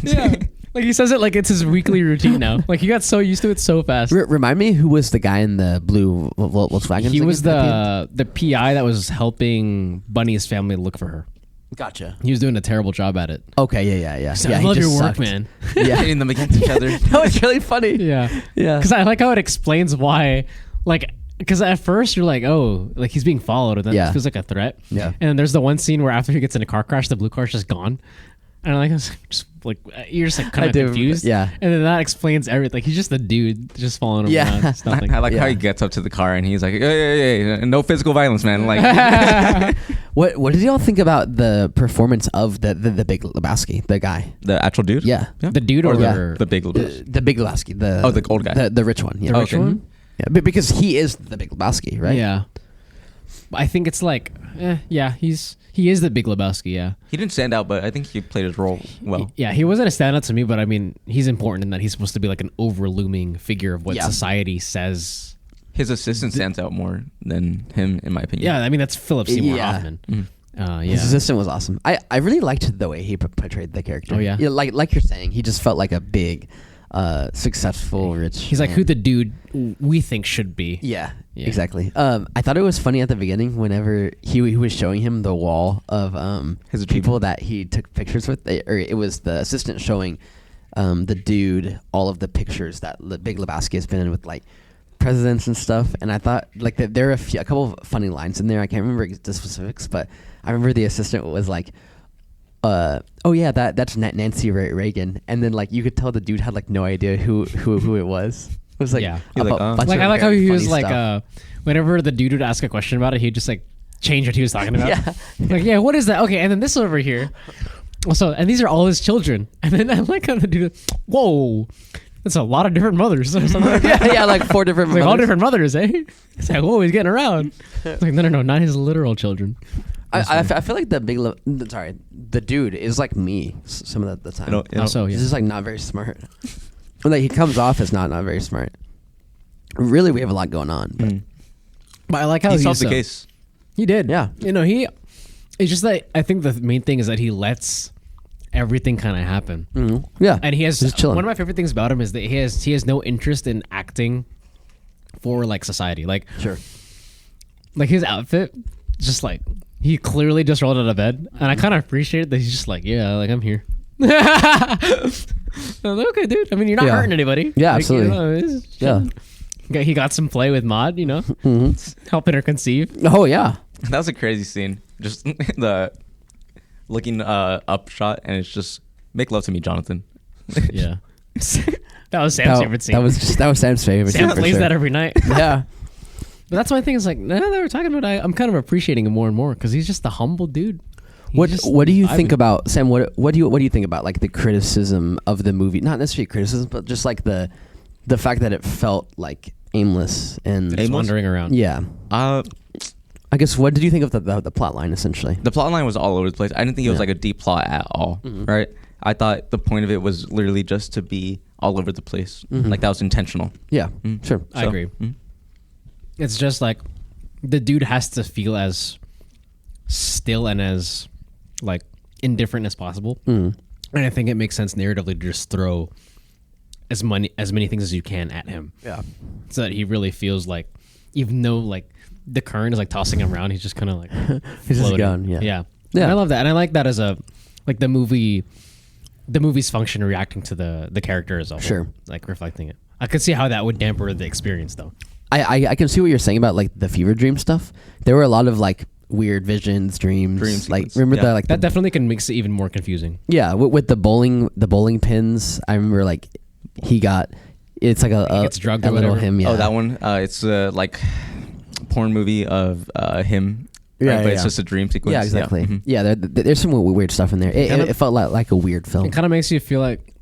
Yeah. Like he says it like it's his weekly routine now. Like he got so used to it so fast. Remind me who was the guy in the blue Volkswagen? He was again? the PI that was helping Bunny's family look for her. Gotcha. He was doing a terrible job at it. Okay, yeah. So Yeah, I he love just your work, sucked. man. Yeah, hitting them against each other. that was really funny. Yeah. Yeah. Because I like how it explains why, like, because at first you're like, oh, like he's being followed, and then Yeah. it feels like a threat. Yeah. And then there's the one scene where after he gets in a car crash, the blue car's just gone. And I'm like, just like you're just like kind I of do, confused. yeah. And then that explains everything. Like he's just a dude just following him Yeah. around. It's nothing. I like how Yeah. he gets up to the car and he's like, hey, no physical violence, man. Like What did y'all think about the performance of the Big Lebowski, the guy? the actual dude. Yeah. The dude or Yeah. the Big Lebowski. The Big Lebowski. The old guy. The rich one. Yeah. The rich Okay. one? Yeah, because he is the Big Lebowski, right? Yeah. I think it's like, yeah, he is the Big Lebowski, yeah. He didn't stand out, but I think he played his role well. Yeah, he wasn't a standout to me, but I mean, he's important in that he's supposed to be like an overlooming figure of what Yeah. society says. His assistant stands out more than him, in my opinion. Yeah, I mean, that's Philip Seymour Yeah. Hoffman. Mhm. Yeah. His assistant was awesome. I really liked the way he portrayed the character. Oh, yeah? like you're saying, he just felt like a big, successful, rich. He's like man. who the dude we think should be. Yeah, Yeah. exactly. I thought it was funny at the beginning whenever he was showing him the wall of His people that he took pictures with, or it was the assistant showing the dude all of the pictures that Big Lebowski has been in with like presidents and stuff. And I thought like that there are a couple of funny lines in there. I can't remember the specifics, but I remember the assistant was like, oh yeah, that's Nancy Reagan, and then like you could tell the dude had like no idea who it was. It was like Yeah. You're like, bunch Like of I like how very he was funny like, stuff. whenever the dude would ask a question about it, he'd just like change what he was talking about. Yeah. Like, yeah, what is that? Okay, and then this over here. Also, and these are all his children. And then I like how the dude, whoa, that's a lot of different mothers. Or something like that. yeah, like 4 different. Like all mothers. different mothers, eh? It's like, whoa, he's getting around. It's like, no, not his literal children. I feel like the the dude is like me some of the time. Also, yeah. He's just like not very smart. Like he comes off as not very smart. Really, we have a lot going on. But But I like how he he's solved the case. He did. Yeah. You know, it's just that I think the main thing is that he lets everything kind of happen. Yeah, And he has Just chilling. one of my favorite things about him is that he has no interest in acting for like society. Like sure. like his outfit, just like he clearly just rolled out of bed, and I kind of appreciate that he's just like, yeah, like I'm here. I'm like, okay, dude. I mean, you're not Yeah. hurting anybody. Yeah, Like, absolutely. it's Yeah. He got some play with Maud, you know, helping her conceive. Oh yeah. That was a crazy scene. Just the looking up shot, and it's just make love to me, Jonathan. Yeah, that was Sam's favorite scene. That was Sam's favorite. Sam scene for plays sure. that every night. Yeah. But that's my thing. Is like now that we're talking about, I'm kind of appreciating him more and more because he's just a humble dude. He's What do you just think vibing. about Sam? What do you think about like the criticism of the movie? Not necessarily criticism, but just like the fact that it felt like aimless and Just Aimless? wandering around? yeah. I guess what did you think of the plot line essentially? The plot line was all over the place. I didn't think it was Yeah. like a deep plot at all, right? I thought the point of it was literally just to be all over the place. Like that was intentional. Yeah, sure. I agree. It's just like the dude has to feel as still and as like indifferent as possible. And I think it makes sense narratively to just throw as many things as you can at him. Yeah. So that he really feels like, even though like the current is like tossing him around, he's just kind of like He's just floating. going, yeah. Yeah. Yeah. And I love that. And I like that as a like the movie's function reacting to the character as a whole. Sure. Like reflecting it. I could see how that would damper the experience though. I can see what you're saying about like the fever dream stuff. There were a lot of like weird visions, dreams. Like sequence. remember Yeah. the like That definitely can make it even more confusing. yeah with the bowling pins. I remember like he got it's like a gets drugged a or little whatever. him. Yeah. Oh, that one. It's like porn movie of him. Yeah, right? But yeah. it's just a dream sequence. Yeah, exactly. Mhm. Yeah, there's some weird stuff in there. It felt like a weird film. It kind of makes you feel like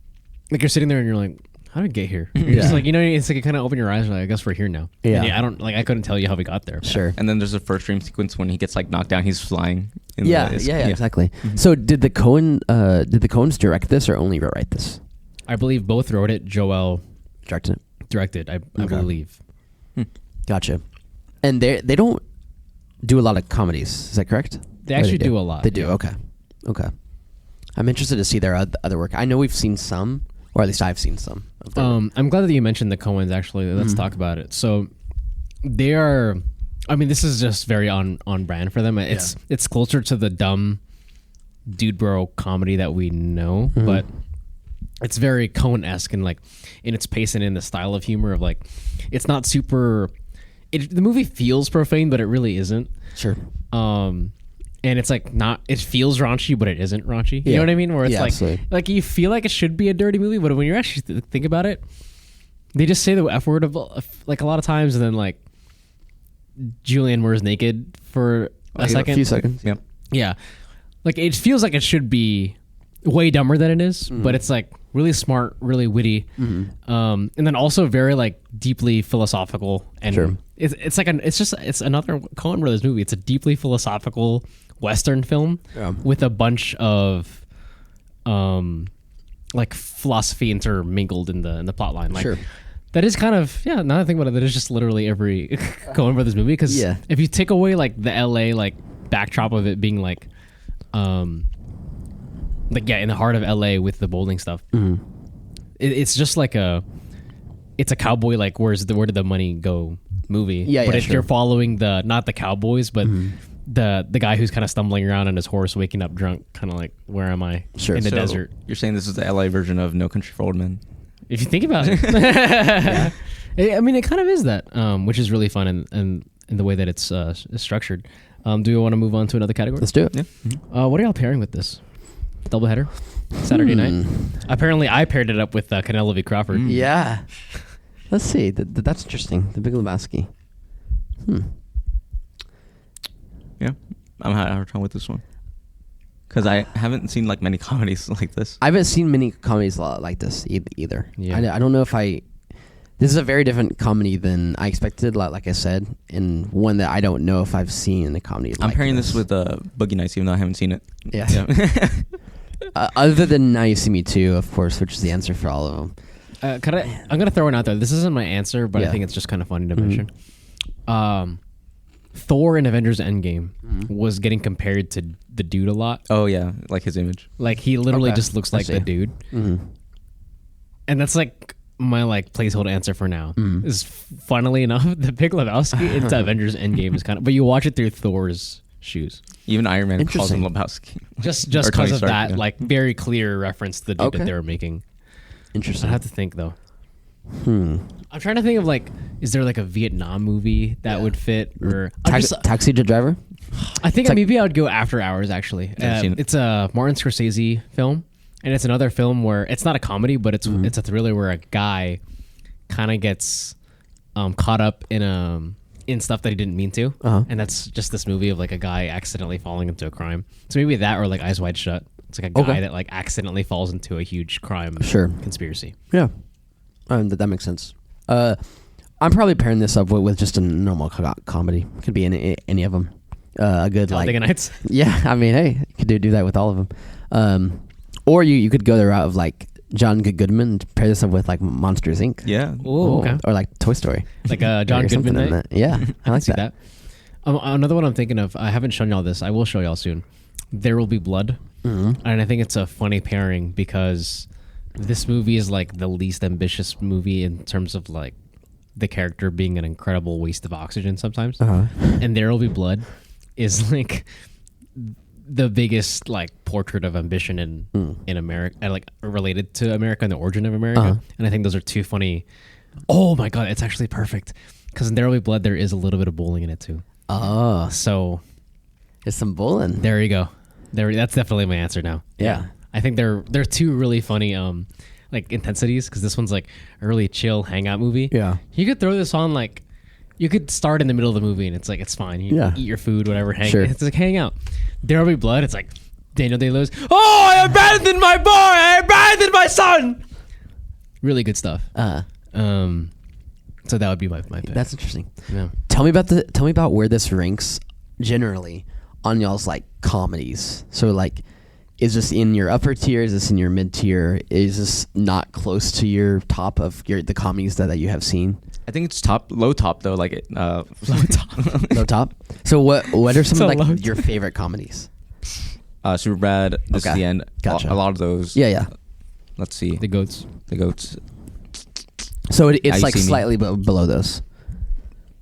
you're sitting there and you're like, how did we get here? You're Yeah. just like, it's like you kind of open your eyes and like, I guess we're here now. Yeah. And I couldn't tell you how we got there. Sure. And then there's the first dream sequence when he gets like knocked down. He's flying. Yeah, exactly. So did the Coens direct this or only write this? I believe both wrote it. Joel Directed it. directed, I believe. Gotcha. And they don't do a lot of comedies. Is that correct? They Or actually do a lot. They do. yeah. Okay. I'm interested to see their other work. I know we've seen some, or at least I've seen some. Of their work. I'm glad that you mentioned the Coens. Actually, let's talk about it. So they are. I mean, this is just very on brand for them. It's closer to the dumb dude bro comedy that we know, but it's very Coen-esque and like in its pace and in the style of humor of like it's not super. The movie feels profane, but it really isn't. Sure. And it's like not. It feels raunchy, but it isn't raunchy. You Yeah. know what I mean? Where it's Yeah, absolutely. like you feel like it should be a dirty movie, but when you actually think about it, they just say the F word of like a lot of times, and then like Julianne Moore's naked for a second. A few seconds. Yeah. Yeah, like it feels like it should be way dumber than it is, but it's like really smart, really witty, and then also very like deeply philosophical. And Sure. it's like it's another Coen Brothers movie. It's a deeply philosophical Western film with a bunch of like philosophy intermingled in the plot line. Like Sure. that is kind of now that I think about it, that is just literally every Coen Brothers movie. Because Yeah. if you take away like the LA like backdrop of it being like in the heart of LA with the bowling stuff, it's just like it's a cowboy like where did the money go movie. Yeah, but yeah, if sure. you're following not the cowboys, but the guy who's kind of stumbling around on his horse, waking up drunk, kind of like, where am I? Sure. In the So desert. You're saying this is the LA version of No Country for Old Men. If you think about it, I mean, it kind of is that, which is really fun in the way that it's structured. Do you want to move on to another category? Let's do it. Yeah. What are y'all pairing with this? Doubleheader? Saturday night? Apparently, I paired it up with Penelope Crawford. Yeah. Let's see. That's interesting. The Big Lebowski. Yeah. I'm having a hard time with this one. Because I haven't seen like many comedies like this. I haven't seen many comedies like this either. Yeah. I don't know if this is a very different comedy than I expected, like I said, and one that I don't know if I've seen in a comedy like I'm pairing this with Boogie Nights, even though I haven't seen it. Yeah. Yeah. Other than Now You See Me Too, of course, which is the answer for all of them. I'm going to throw one out there. This isn't my answer, but I Yeah. think it's just kind of funny to mention. Thor in Avengers Endgame was getting compared to the dude a lot. Oh, yeah. Like his image. Like, he literally Okay. just looks I like the see. dude. Mm-hmm. And that's like my like placeholder answer for now. Is funnily enough, the Big Lebowski into Avengers Endgame is kind of, but you watch it through Thor's shoes. Even Iron Man calls him Interesting. Lebowski. Just Or Tony because of Stark, that, yeah. like very clear reference to the dude Okay. that they were making. Interesting. I have to think though. Hmm. I'm trying to think of like, is there like a Vietnam movie that would fit? Or I'm just- Taxi Driver? I think It's like- maybe I would go After Hours. Actually, I've seen it. it's a Martin Scorsese film, and it's another film where it's not a comedy, but it's a thriller where a guy kind of gets caught up in stuff that he didn't mean to, Uh-huh. and that's just this movie of like a guy accidentally falling into a crime. So maybe that or like Eyes Wide Shut. It's like a guy Okay. that like accidentally falls into a huge crime Sure. conspiracy. Yeah. That makes sense. I'm probably pairing this up with just a normal comedy. Could be any of them. A good like Talladega Nights. yeah. I mean, hey, you could do that with all of them. Or you could go the route of like John Goodman and pair this up with like Monsters Inc. Yeah. Oh, okay. Or like Toy Story. Like John Or something Goodman in night. that. Yeah, I like see that. Another one I'm thinking of, I haven't shown y'all this. I will show y'all soon. There Will Be Blood. Mm-hmm. And I think it's a funny pairing because this movie is like the least ambitious movie in terms of like the character being an incredible waste of oxygen sometimes. Uh-huh. And There Will Be Blood is like the biggest like portrait of ambition in America, and like related to America and the origin of America. Uh-huh. And I think those are two funny. Oh my god, it's actually perfect because in There Will Be Blood there is a little bit of bowling in it too. Oh, So It's some bowling. There you go. That's definitely my answer now. Yeah. I think they're two really funny like intensities, because this one's like a really chill hangout movie. Yeah. You could throw this on like, you could start in the middle of the movie and it's like, it's fine. You eat your food, whatever. It's like hang out. There'll Be Blood. It's like Daniel Day-Lewis. Oh, I abandoned my boy. I abandoned my son. Really good stuff. So that would be my pick. That's interesting. Yeah. Tell me about where this ranks generally on y'all's like comedies. So like, is this in your upper tier? Is this in your mid tier? Is this not close to your top of the comedies that you have seen? I think it's low top though. Like low top. Low top. So what are some of like your favorite comedies? Superbad. This is the end. Gotcha. A lot of those. Yeah. Let's see. The Goats. So it's like slightly below those.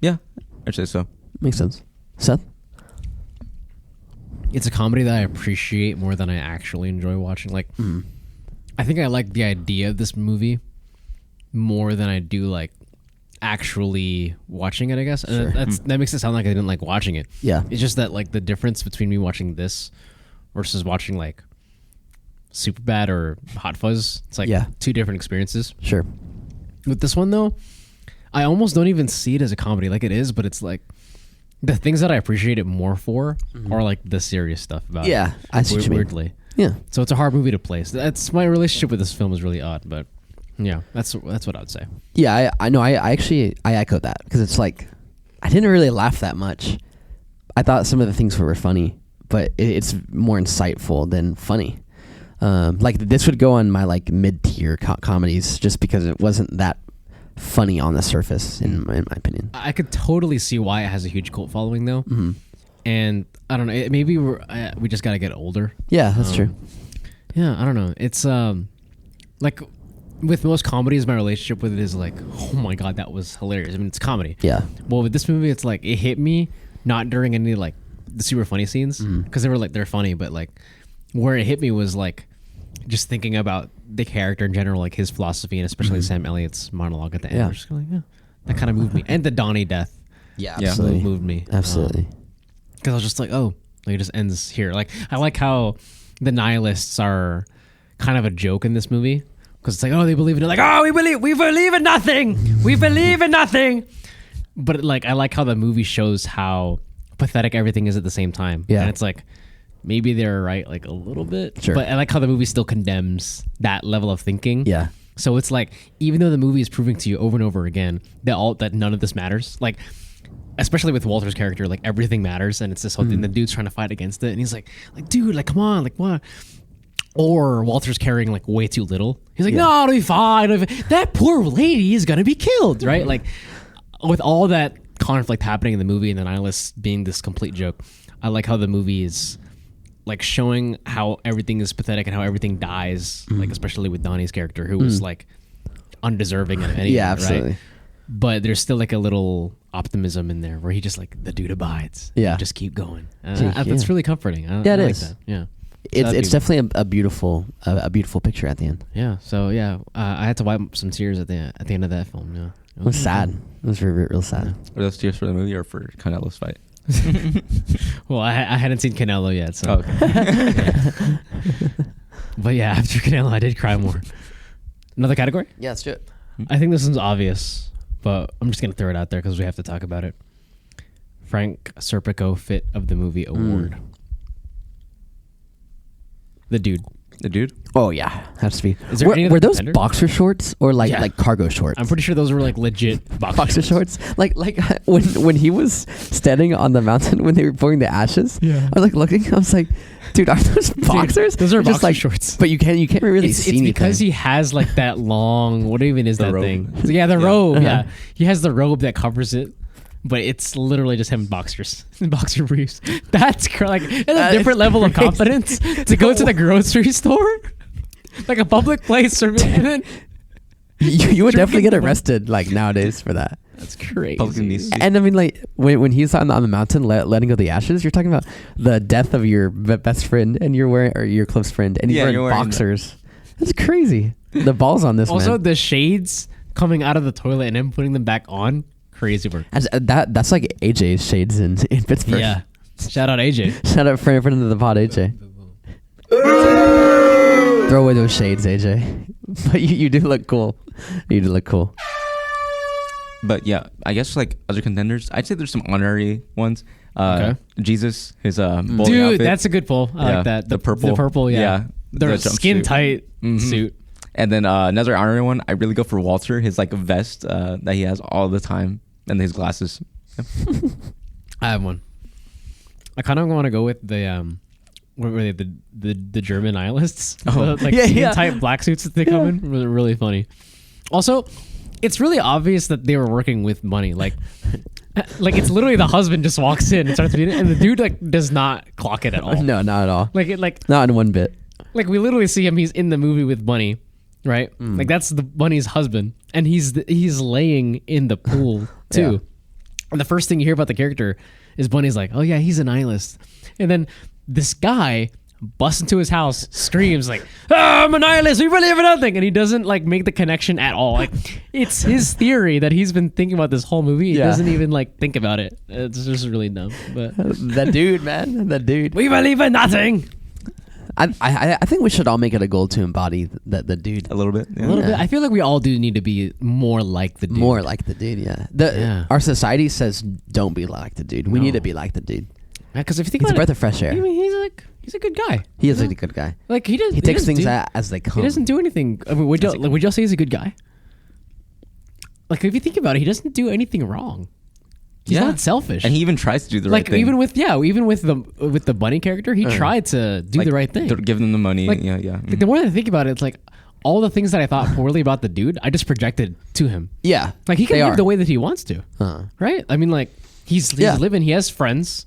Yeah, I'd say so. Makes sense. Seth? It's a comedy that I appreciate more than I actually enjoy watching. Like, I think I like the idea of this movie more than I do like actually watching it, I guess. And that makes it sound like I didn't like watching it. Yeah. It's just that like the difference between me watching this versus watching like Superbad or Hot Fuzz, it's like two different experiences. Sure. With this one though, I almost don't even see it as a comedy. Like it is, but it's like the things that I appreciate it more for are like the serious stuff about it. Yeah, I see what you mean. Weirdly. Yeah. So it's a hard movie to place. That's my relationship with this film is really odd, but yeah, that's what I'd say. Yeah, I know. I actually echo that, because it's like I didn't really laugh that much. I thought some of the things were funny, but it's more insightful than funny. Like this would go on my like mid tier comedies just because it wasn't that funny on the surface, in my opinion. I could totally see why it has a huge cult following though, and I don't know. Maybe we just got to get older. Yeah, that's true. Yeah, I don't know. It's like with most comedies, my relationship with it is like, oh my god, that was hilarious. I mean, it's comedy. Yeah. Well, with this movie, it's like it hit me not during any like the super funny scenes, because they're funny, but like where it hit me was like just thinking about the character in general, like his philosophy, and especially Sam Elliott's monologue at the end. Yeah. Just like, that kind of moved me, and the Donnie death. Yeah, absolutely. Moved me. Absolutely. Because I was just like, oh, like it just ends here. Like I like how the nihilists are kind of a joke in this movie, because it's like, oh, they believe in it. Like, oh, we believe in nothing. We believe in nothing. But like, I like how the movie shows how pathetic everything is at the same time. Yeah. And it's like, maybe they're right, like a little bit. Sure. But I like how the movie still condemns that level of thinking. Yeah. So it's like, even though the movie is proving to you over and over again that none of this matters, like, especially with Walter's character, like everything matters, and it's this whole thing. The dude's trying to fight against it, and he's like, dude, like, come on, like, what? Or Walter's carrying like way too little. He's like, no, it'll be fine. That poor lady is gonna be killed, right? Like, with all that conflict happening in the movie, and the nihilists being this complete joke, I like how the movie is like showing how everything is pathetic and how everything dies, like especially with Donnie's character, who was like undeserving of anything. Yeah, absolutely. Right? But there's still like a little optimism in there where he just like, the dude abides. Yeah. Just keep going. That's really comforting. It I like is. that. Yeah. It's definitely a beautiful picture at the end. Yeah. So yeah, I had to wipe some tears at the end of that film. Yeah. It was sad. It was real sad. Were those tears for the movie or for Canelo's fight? Well, I hadn't seen Canelo yet, so. Okay. Yeah. But yeah, after Canelo, I did cry more. Another category? Yeah, let's do it. I think this one's obvious, but I'm just gonna throw it out there because we have to talk about it. Frank Serpico Fit of the Movie Award. The dude. Oh yeah, has to be. Is there any other were those contender? boxer shorts or like cargo shorts? I'm pretty sure those were like legit boxer shorts. Like when he was standing on the mountain when they were pouring the ashes. Yeah. I was like looking. I was like, dude, are those boxers? Dude, those are just boxer like shorts. But you can't really see anything. It's because he has like that long. What even is that robe. thing? Yeah, the robe. Yeah, he has the robe that covers it. But it's literally just him in boxers, boxer briefs. That's a different level of confidence to go to the grocery store, like a public place, and then you would definitely get arrested like nowadays for that. That's crazy. And I mean, like when he's on the mountain letting go the ashes, you're talking about the death of your best friend, and you're wearing, or your close friend, and you're wearing boxers. That's crazy. The balls on this. Also, man. the shades coming out of the toilet and him putting them back on. Crazy work. That's like AJ's shades in Pittsburgh. Yeah. Shout out AJ. Shout out friend of the pod, AJ. Throw away those shades, AJ. But you do look cool. You do look cool. But yeah, I guess like other contenders, I'd say there's some honorary ones. Okay. Jesus, his bowling Dude, outfit. that's a good pull. I like that. The purple. The purple, yeah. The jumpsuit. skin tight suit. And then another honorary one, I really go for Walter, his like vest that he has all the time, and his glasses. I have one. I kind of want to go with the what were they, the German nihilists? Oh. Like skin tight black suits that they come in. Really, really funny. Also, it's really obvious that they were working with money. Like it's literally the husband just walks in and starts reading it, and the dude like does not clock it at all. No, not at all. Like Not in one bit. like we literally see him. He's in the movie with Bunny, right? Like that's the Bunny's husband, and he's laying in the pool too. Yeah. And the first thing you hear about the character is Bunny's like, "Oh yeah, he's a nihilist," and then this guy busts into his house, screams like, I'm a nihilist, we believe in nothing, and he doesn't like make the connection at all. Like it's his theory that he's been thinking about this whole movie. He doesn't even like think about it. It's just really dumb. But That dude, man. That dude. we believe in nothing. I think we should all make it a goal to embody the dude. A little bit. A Yeah. little bit. I feel like we all do need to be more like the dude. More like the dude, yeah. Our society says don't be like the dude. We need to be like the dude. Because if you think He's a about breath of fresh air. I mean, he's a good guy. He is a good guy. Like he does. He takes doesn't things do- as they come. He doesn't do anything. I mean, would y'all say he's a good guy? Like if you think about it, he doesn't do anything wrong. He's not selfish. And he even tries to do the right thing. Even with the bunny character, he tried to do the right thing. Give them the money. Like, yeah. Like, the more I think about it, it's like all the things that I thought poorly about the dude, I just projected to him. Yeah. Like he can they live are. the way that he wants to, right? I mean, like he's living. He has friends.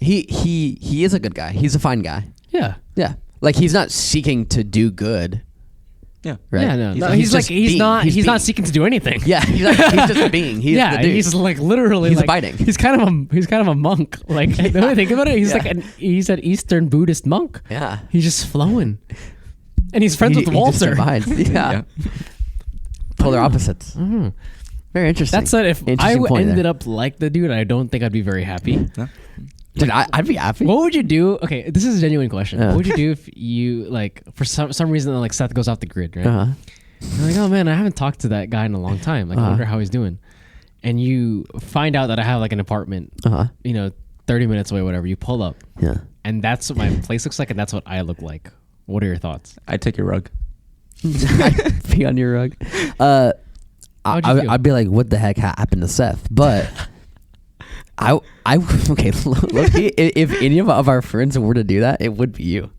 He is a good guy. He's a fine guy. Yeah. Yeah. Like he's not seeking to do good. Yeah. Right? Yeah, no, He's he's being. not being. seeking to do anything. Yeah, he's just being. He's yeah, the dude. he's like literally He's like, abiding. He's kind of a monk. Like the way I think about it, he's like he's an Eastern Buddhist monk. Yeah. He's just flowing, and he's friends with He just Walter. abides. Yeah. Polar opposites. Very interesting. That's it. If I Interesting point ended there. up like the dude, I don't think I'd be very happy. No? Dude, I'd be happy. What would you do? Okay, this is a genuine question. Yeah. What would you do if you like for some reason like Seth goes off the grid, right? Uh-huh. You're like, oh man, I haven't talked to that guy in a long time. Like, I wonder how he's doing. And you find out that I have like an apartment, 30 minutes away, whatever. You pull up, Yeah. and that's what my place looks like, and that's what I look like. What are your thoughts? I'd take your rug. I'd be on your rug. How'd you feel? I'd be like, what the heck happened to Seth? But I okay. Look, if any of our friends were to do that, it would be you.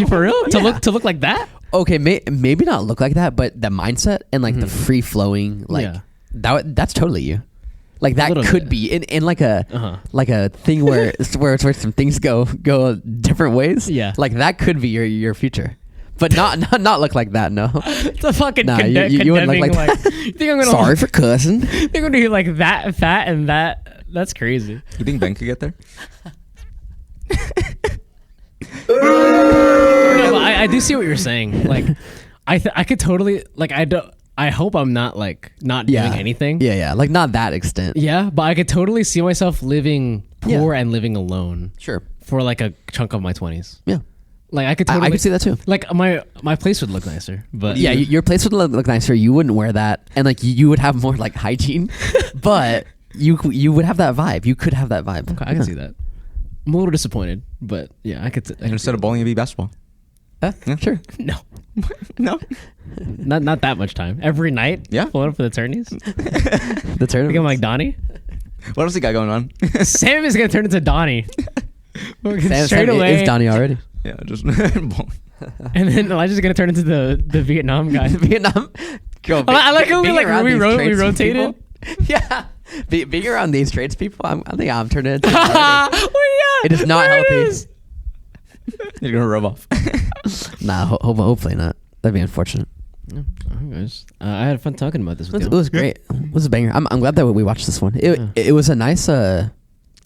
For real? To look like that? Okay, maybe not look like that, but the mindset and like the free flowing, like that's totally you. Like that could be in like a like a thing where where some things go different ways. Yeah, like that could be your future, but not look like that. No, it's a fucking you wouldn't look like that. You think I'm gonna Sorry for cussing. Think I'm gonna be like that fat and that? That's crazy. You think Ben could get there? No, but I do see what you're saying. Like, I could totally like I hope I'm not like not doing anything. Yeah, like not that extent. Yeah, but I could totally see myself living poor and living alone. Sure. For like a chunk of my 20s. Yeah. Like I could totally I could see that too. Like my place would look nicer, but yeah, your place would look nicer. You wouldn't wear that, and like you would have more like hygiene, but you would have that vibe. You could have that vibe. Okay, I can see that. I'm a little disappointed, but yeah, I could. And instead of bowling, it'd be basketball. Yeah, sure. No, No. not that much time. Every night, Yeah. pulling up for the tourneys. The tournament. Become like Donnie. What else you got going on? Sam is gonna turn into Donnie. Straight Sam away. is Donnie already. Yeah, just bowling. And then Elijah's gonna turn into the Vietnam guy. Vietnam. Girl, I like how we we rotated. Yeah, being around these trades people, I think I'm turning into. Oh, yeah, It is not there healthy. is. You're gonna rub off. Nah, hopefully not. That'd be unfortunate. Yeah, alright, guys. I had fun talking about this with It you. was great. It was a banger. I'm glad that we watched this one. It was a nice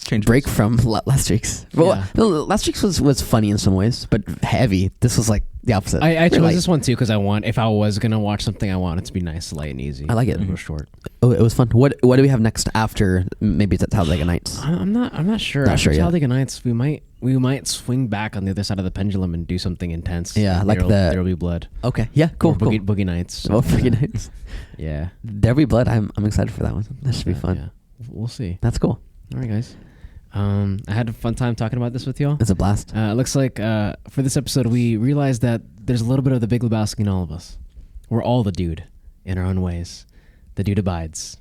Change break from last week's. Well, Yeah. no, last week's was funny in some ways, but heavy. This was like the opposite. I Very chose light. this one too because if I was gonna watch something, I want it to be nice, light, and easy. I like it. Real short. Oh, it was fun. What do we have next after maybe it's Talladega Nights? I'm not sure. Not After sure yet. Talladega Nights, we might swing back on the other side of the pendulum and do something intense. Yeah, like There'll be blood. Okay, yeah, cool. Or Boogie Nights. Oh, Boogie Nights. Yeah. There'll be blood. I'm excited for that one. That should be fun. Yeah. We'll see. That's cool. All right, guys. I had a fun time talking about this with y'all. It's a blast. It looks like for this episode, we realized that there's a little bit of the Big Lebowski in all of us. We're all the dude in our own ways. The dude abides.